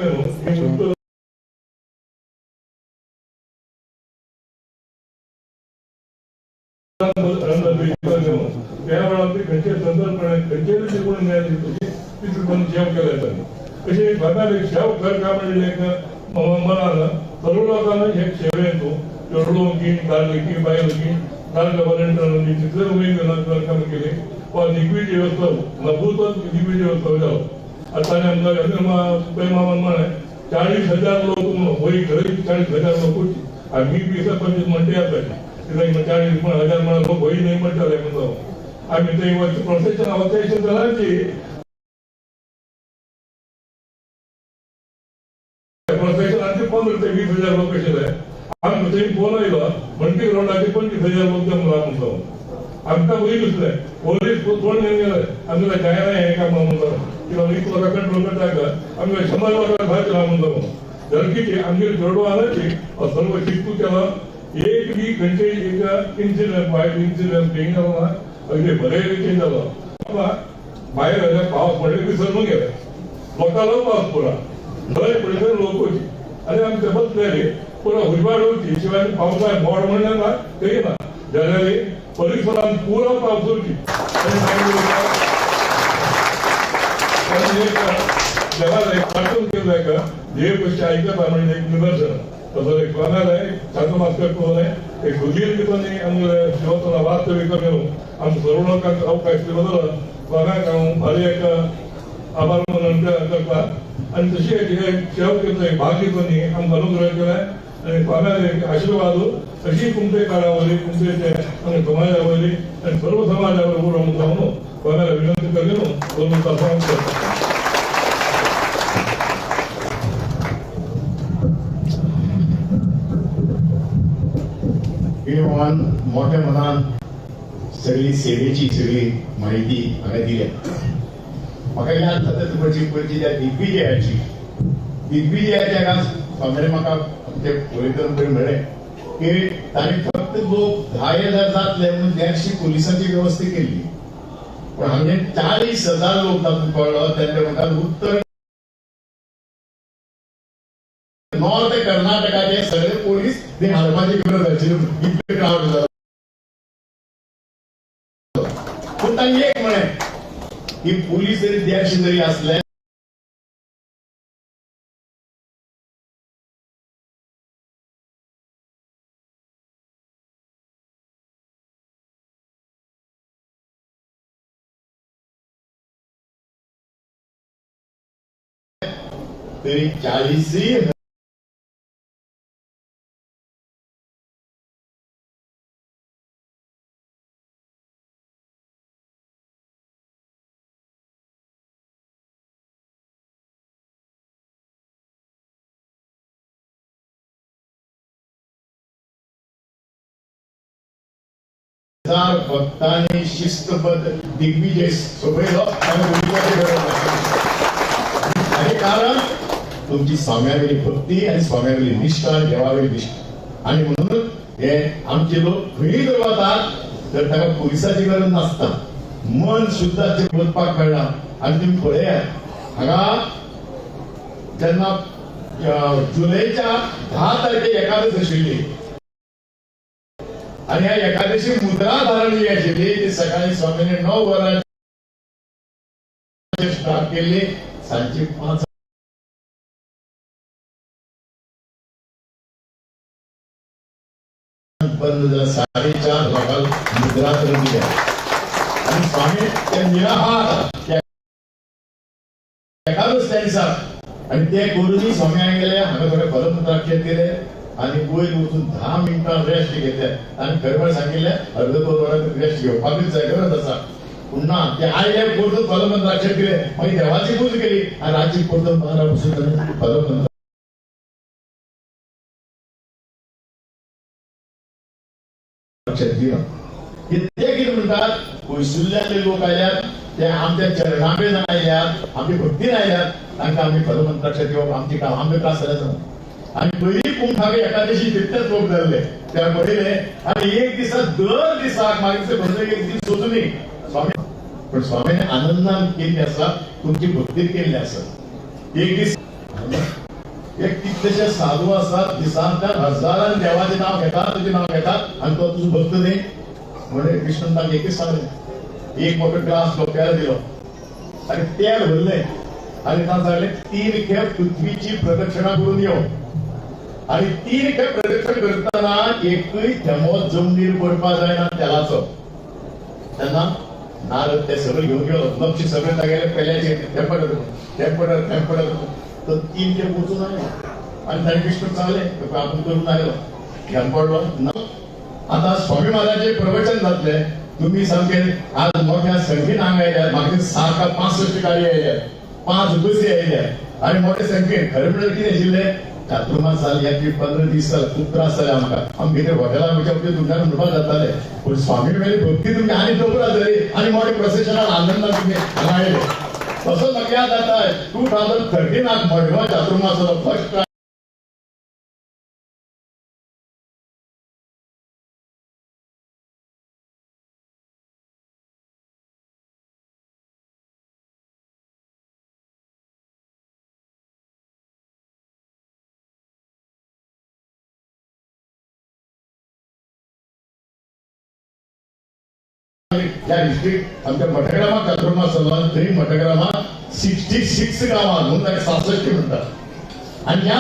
त्यावेळेला ते घरचे संदर्भपणे घरचे कोणी मिळाली तिथे पण सेव केला जातो कसे बघायला सेव घर का म्हणजे मनाला सर्व लोकांना एक सेवा येतो एवढं की की बाहेर की म्हणजे तिथले उमेदवार काम केले पण लिक्विड व्यवस्था मजबूत लिक्विड व्यवस्था जावं आता प्रेमावन म्हणे 40,000 लोक होई घरी 40,000 लोक आणि मी 20-25 म्हणते आता 40,000 म्हणा लोक होई नाही म्हणतात म्हणतो आम्ही ते प्रोसेशन अवकाशन करायची प्रोसेशन आणखी 15 ते 20,000 लोक कसे आहे आम्ही तुम्ही फोन आयला म्हणते रोडाचे 25,000 लोक जमला म्हणतो आमचा पोलीस नाही पोलीस कोण घेऊन गेलाय आम्हाला काय नाही हे काम म्हणतो किंवा 20 लोक कंट्रोल करता आम्ही 100 लोकांना बाहेर केला म्हणतो धडकीचे आमचे जोडो आणायची सर्व शिकतो त्याला एक बी घंटे एका इन्सिडेंट वाईट इन्सिडेंट बेंग झाला अगदी बरेच झाला बाहेर पाऊस पडले विसरून गेला लोकांना पाऊस पुरा बरे पडले लोक होती आणि आमच्या बसलेले पुरा हुजबाड होती शिवाय पावसाळ्यात बोर्ड म्हणण्याला काही ना ज्याने परिसरात पुरा पाऊस होती जगाला एक कार्टून केलंय का जे गोष्टी ऐकत म्हणजे एक निदर्शन तसं एक बघायला आहे छात्र मास्टर करून आहे एक सुधीर ठिकाणी आम्हाला शिवताना वास्तविक करून आमचं सर्व लोकांचं अवकाश बदललं बघा का भारी एक आभार म्हणून करता आणि तशी सेवा केलं भाग्यपणी आमचा अनुग्रह केलाय आणि पाहण्याला आशीर्वाद अशी तुमचे काळावरली तुमचे समाजावरली आणि सर्व समाजावर उभं जाऊन पाहण्याला विनंती करेन दोन तास मोठ्या मनान सगळी सेवेची सगळी माहिती हांवें दिल्या म्हाका याद जाता तुमची पयलीं त्या दिग्विजयाची दिग्विजयाच्या स्वामीने म्हाका ते उलयतना बरें म्हणलें की ताणें फक्त लोक 10,000 जातले म्हणून 150 पुलिसांची वेवस्था केली पण हांवें 40,000 लोक तातूंत कळ्ळो तेन्ना म्हाका उत्तर नॉर्थ कर्नाटकाचे सगळे पोलीस ते हाडपाची गरज आशिल्ली इतले क्राउड जालो पूण तांणी एक म्हळें की पुलीस जरी 150 जरी असले तरी 40 भक्तांनी शिस्तबद्ध दिग्विजय सोबयलो आणि कारण तुमची स्वाम्यावयली भक्ती आणि स्वाम्यावयली निष्ठा देवावयली निष्ठा आणि म्हणून हे आमचे लोक खंय जर वतात तर ताका पुलिसाची गरज नासता मन शुद्धाचे वचपाक मेळना आणि तुम्ही पळयात हांगा जेन्ना जुलैच्या 10 तारखेक एकादश आशिल्ली आणि ह्या एकादशी मुद्रा धारण जी आशिल्ली ती सकाळी स्वामीने 9 वरांचेर स्टार्ट केली सांजची 5 बंद झाला 4:30 लोकांक मुद्रा धारण दिल्या आणि स्वामी ते निराहार एकादश त्या दिसा आणि ते करून स्वामी हांगा गेले हांगा थोडे फलमुद्राक्षेप केले आणि वयर वचून 10 मिनटां रेस्ट घेतले आणि खरें सांगिल्ले अर्द 2 वरां रेस्ट घेवपाकूच जाय गरज आसा पुन्हा ते आयले परतून फलमुद्राक्षेप केले मागीर देवाची पूजा केली आणि रातची परतून 12 पासून फलमुद्राक्षेप दिलो ते कितें म्हणटात पयसुल्ल्यातले लोक आयल्यात ते आमच्या चरणांबेन आयल्यात आमची भक्तीन आयल्यात तांकां आमी फलमंत्राक्षेप दिवप आमची काम आमचे त्रास जाले आणि पहिली कुंभागे एकादशी तितलेच लोक जाल्ले त्या पळयले आणि एक दिसा दर दिसाक मागीर भरले एक दीस सोदूनी स्वामी पण स्वामीने आनंदान केल्ली आसा तुमची भक्ती केल्ली आसा एक दीस एक कितलेशे साधू आसात दिसांतल्यान हजारांनी देवाचें नांव घेतात तुजें नांव घेतात आणि तो तुजो भक्त न्ही म्हणजे कृष्ण तांकां एकच सांगलें एक मोठो ग्लास डोक्यार दिलो आणि तेल भरले आणि तांकां सांगलें 3 खेप पृथ्वीची प्रदक्षिणा करून यो आणि 3 खेप प्रदक्षिण करतना एकूय थेंबो जमनीर पडपाक जायना तेलाचो तेन्ना नारळ ते सगळें घेवन गेलो लक्ष सगळें तागेले पेल्याचेर थेंपडत तो 3 खेप वचून आयलो आणि ताणें कृष्ण सांगलें आपूण करून आयलो घेवन पडलो आता स्वामी महाराजांचे प्रवचन जातले तुम्ही सामके आज मोठ्या संख्येन हांगा आयल्यात म्हाका 65 गाडी आयल्यात 5 बसी आयल्यात आणि मोठ्या संख्येन खरें म्हणल्यार कितें आशिल्लें चातुर्मास जाली 15 दीस जाले खूब त्रास जाले आमकां आमी कितें हॉटेलांत वचप तुमच्यान म्हणपाक जाताले पूण स्वामी मेळ्ळी भक्ती तुमची आनी दोबरा जाली आनी मोठे प्रोसेशनान आनंदान तुमी हांगा आयले तसो म्हाका याद जाता 2013 मडगांव चातुर्मासाचो फर्स्ट या डिस्ट्रिक्ट आमच्या मठग्रामात चातुर्मास जालो थंय मठग्रामात 66 गांवां म्हणून ताका 66 म्हणटात आणि ह्या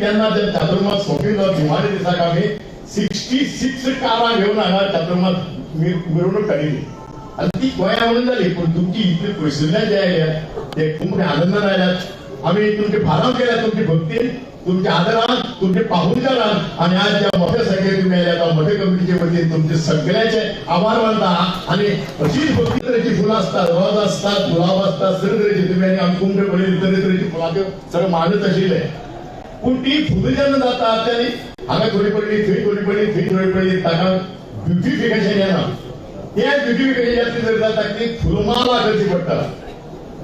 तेन्ना जे चातुर्मास सोंपिल्लो दिवाळे दिसाक आमी 66 कारां घेवन हांगा चातुर्मास मिरवणूक काडिल्ली आणि ती गोंया म्हणून जाली पूण तुमची इतली पयसुल्ल्यान जे आयल्यात ते खूब आनंदान आयल्यात आम्ही तुमचे फाराम केल्या तुमची भक्ती तुमच्या आदरान तुमचे पाहुणचारान आणि आज ज्या मोठ्या संख्येन तुम्ही आयल्या त्या मोठ्या कमिटीचे वतीन तुमचे सगळ्याचे आभार मानता आणि अशीच भक्ती तरेची फुलां असतात रोज असतात गुलाब असतात तरेतरेची तुम्ही आणि आमी कुंभे पळयली तरेतरेची फुलांच्यो सगळें मानत आशिल्ले पूण ती फुलां जेन्ना जाता तेन्ना हांगा थोडी पडली थंय थोडी पडली थंय थोडी पडली ताका ब्युटिफिकेशन येना त्या ब्युटिफिकेशन जर जाता ती फुलमाला करची पडटा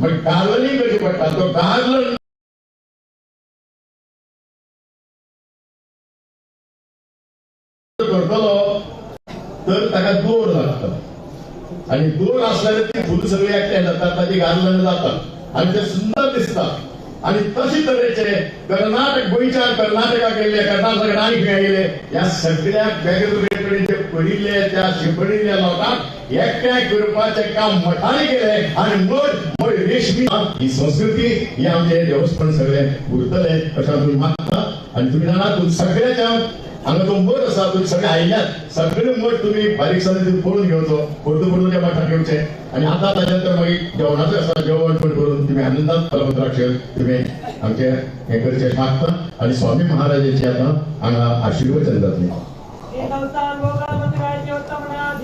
मागीर गार्लनिंग करची पडटा तो गार्लन करतलो तर ताका दोर लागता आणि दोर असल्यार ती फुलां सगळी एकठांय जातात ताची गार्लन जाता आणि ते सुंदर दिसता आणि तशी तरेचे कर्नाटक गोंयच्यान कर्नाटका गेले कर्नाटक आनी खंय गेले ह्या सगळ्या वेगवेगळे जे पडिल्ले त्या शिपडिल्ल्या लोकांक एकठांय करपाचें काम मठांनी केलें आणि मठ रेशमी ही संस्कृती ही आमचे देवस्थान सगळें उरतलें अशें तुमी मागता आणि तुम्ही जाणा तुमी सगळ्याच्या हांगा तो मठ आसा तुमी सगळे आयल्यात सगळे मठ तुमी बारीकसाण पळोवन घेवचो परतून त्या मठाक येवचे आणि आता ताच्या नंतर मागीर जेवणाचें आसा जेवण पण करून तुमी आनंदान फलमुद्राक्षेप तुमी आमचे हें करचें मागता आणि स्वामी महाराजांची आता हांगा आशिर्वचन जातलें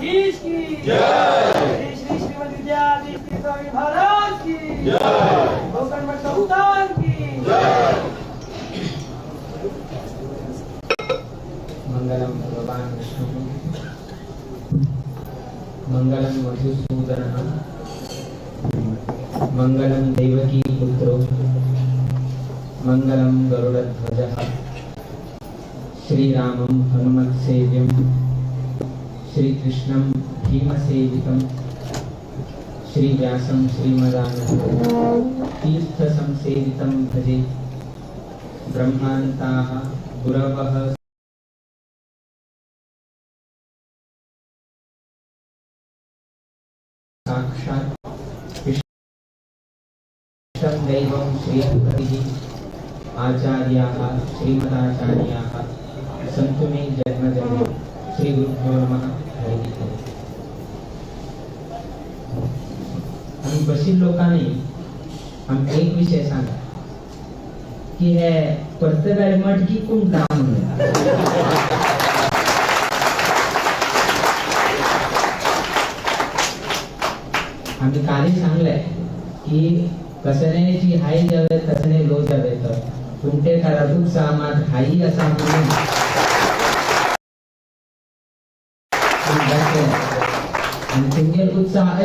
श्री श्रीमती विद्याधीश स्वामी महाराज की जय। मंगलम भगवान विष्णु मंगलम मधुसूदन मंगलम देवकी पुत्रो मंगलम गरुड़ध्वजः श्रीरामं हनुमत्सेव्यं श्रीकृष्णं भीमसेवितं श्रीव्यासं श्रीमदानन्दतीर्थसंसेवितं भजे ब्रह्मान्ताः गुरवः साक्षात् विष्णुं दैवं श्रीहरिः आचार्याः श्रीमदाचार्याः सन्तु मे जन्मजन्म श्री गुरुभ्यो नमः हरिः ओम। हम बशीर लोकांनी हम एक विषय सांगा की हे परतगाडी मटकी कोण काम आम्ही काली सांगलंय की कसने जी हाई जावे कसने लो जावे तर तुमचे करातून सामात हाई असा म्हणून आणि तुमचे उत्साह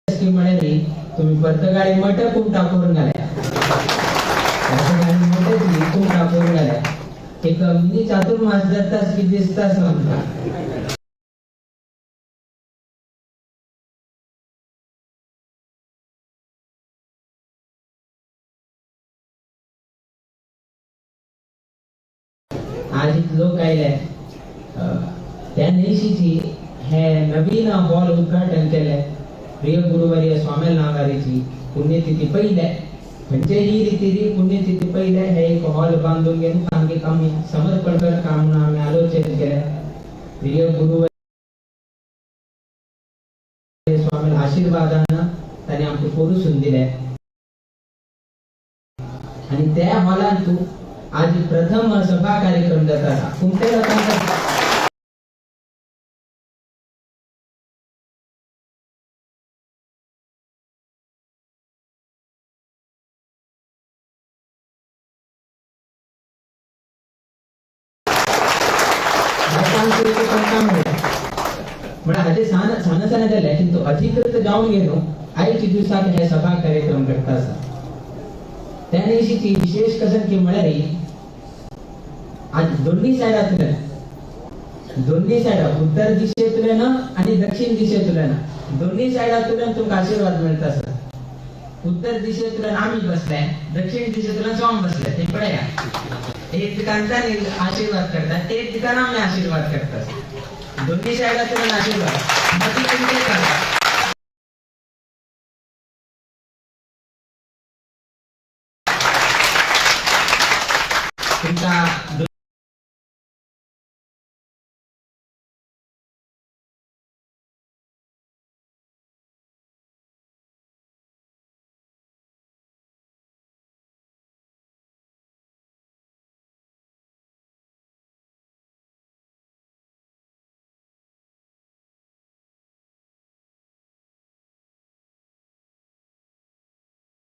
म्हणाली तुम्ही परतगाडी मट खूप टाकून घाल्या परतगाडी मट खूप टाकून घाल्या एक मिनी चातुर्मास जातास की दिसतास म्हणता आज लोक आयले त्या दिवशीची हे नवीन हॉल उद्घाटन केले प्रिय गुरुवर्य स्वामी नागारीची पुण्यतिथी पहिले म्हणजे ही रीती पुण्यतिथी पहिले हे एक हॉल बांधून घेऊन आम्ही समर्पण कर काम आम्ही आलोचन केले प्रिय गुरुवर्य स्वामी आशीर्वादानं त्यांनी आमचे पोरुसून दिले आणि त्या हॉलात तू आज प्रथम सभा कार्यक्रम जाता कोणत्या लोकांचा तो अधिकृत जाऊन गेलो आईची दिवसात हे सभा कार्यक्रम करता त्या दिवशीची विशेष कसं की म्हणाली आज दोन्ही साइडा उत्तर दिशेतून आणि दक्षिण दिशेतून दोन्ही साइडातून तुमका आशीर्वाद मिळता सर उत्तर दिशेतून आम्ही बसलाय दक्षिण दिशेतून स्वामी बसलाय ते पडया एक ठिकाणचा आशीर्वाद करतात एक ठिकाण आम्ही आशीर्वाद करतात दोन्ही साइडातून आशीर्वाद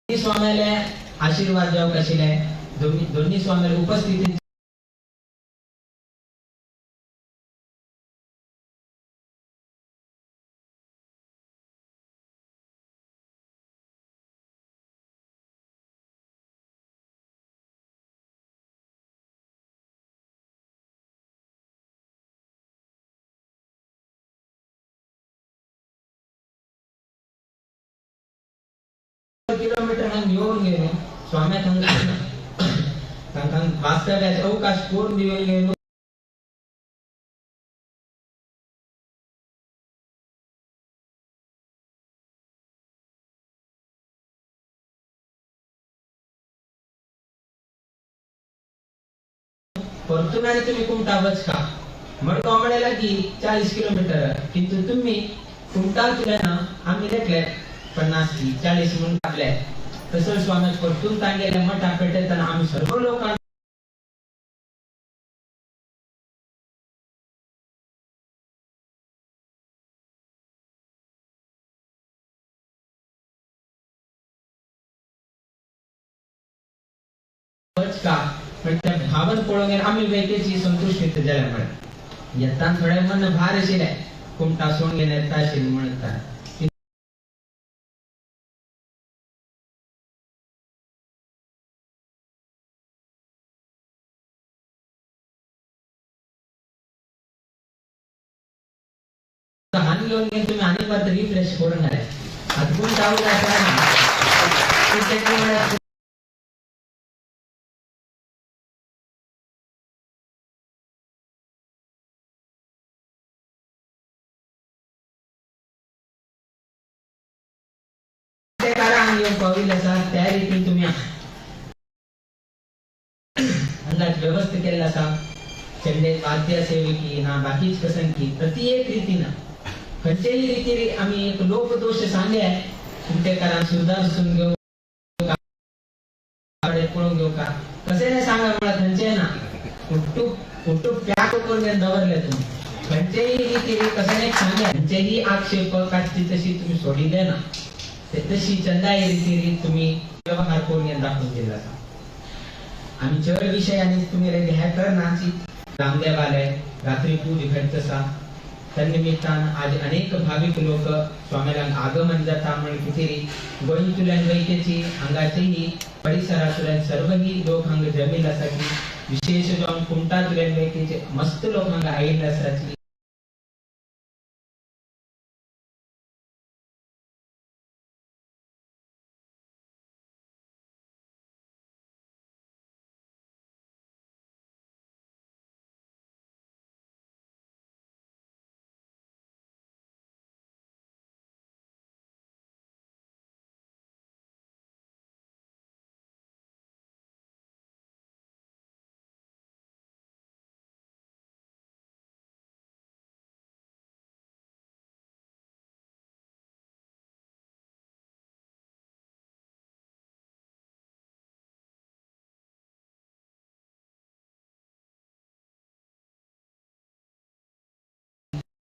स्वामीला आशीर्वाद जाऊ कशीले दोन्ही स्वामीला उपस्थिती किलोमीटर हम येऊन गेलो स्वामी वास्तव्याचा अवकाश पूर्ण दिवस गेलो परतून तुम्ही कुमटावच का म्हणतो आम्हाला की 40 किलोमीटर किंतु तुम्ही कुमटा तुला आम्ही लेखले 50 की 40 म्हणून टाकले तसं स्वामी परतून सांगेले मठ पेटेल आम्ही सर्व लोकांना का पण त्या भावन पळोवन आम्ही वेकेची संतुष्ट झाल्या म्हण येतान थोडे मन भार आशिल्ले कुमटा सोंग घेण्यात आशिल्ले म्हणता हानी घेऊन गेले तुम्ही आणि परत रिफ्रेश करून घाला अद्भुत जाऊला त्या रीती तुम्ही अंदाज व्यवस्थित केलेला असा चंडे वाद्य सेवकी ना बाकीच कसंकी प्रत्येक रीतीनं खंयच्याही रीती आम्ही एक लोकदोष सांगले कुमटेकारांक सुधारसून घेऊ पळून घेऊ का कसे नाही सांगा मला खंयचे ना कुटुंब पॅक करून दवरले तुम्ही खंयच्याही रीती कसं नाही सांगे खंयच्याही आक्षेप काढची तशी तुम्ही सोडिले ना ते तशी चंदाई रीती तुम्ही व्यवहार करून दाखवून दिला आम्ही चर विषय आणि तुम्ही रेडी ह्या करण्याची रामदेव आले रात्री पूज घडतसा तन्निमित्तान आज अनेक भाविक लोक स्वामीला आगमन जाता म्हणून किती गोंयतुल्यान वैकेची हांगाचेही परिसरातुल्यान सर्वही लोक हांगा जमील आसाची विशेष जावन कुमटातुल्यान वैकेचे मस्त लोक हांगा आयिल्ले आसाची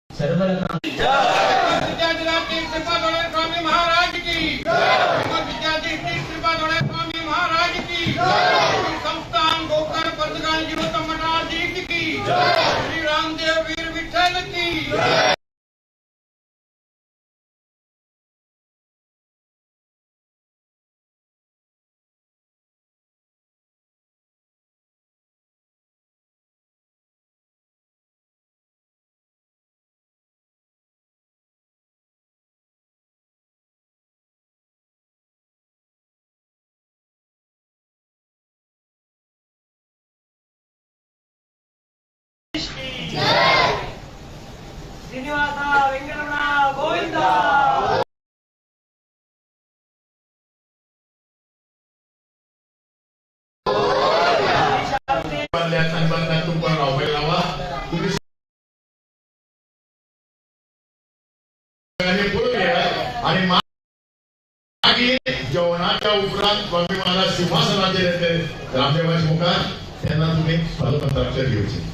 सर्व विद्यार्थी कृपा जोड़े स्वामी महाराज की विद्यार्थी कृपा जोड़े स्वामी महाराज की संस्थान गोकर पत्रकार जीवोत्तम मठाधीश की श्री रामदेव वीर विठल की श्रीनिवास वेंकटरमण गोविंद आणि मागील जेवणाच्या उपरांत स्वामी महाराज सिंहासनाचेर येतले रामदेवाच्या मुखार तेन्ना तुम्ही फलपत्राक्षर घेवचे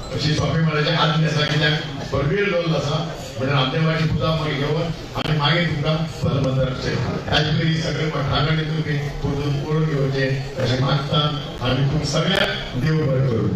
अशी स्वामी महाराजांची आज्ञा आसा कित्याक परबीर दवरलो आसा म्हणजे रामदेवाची पुजा मागीर घेवन आनी मागीर तुमकां फलपत्राक्षर ह्याच पयलीं सगळे मठाकडेन तुम्ही पुजून पळोवन घेवचे अशें मागता आनी तुमकां सगळ्यांक देव बरें करूं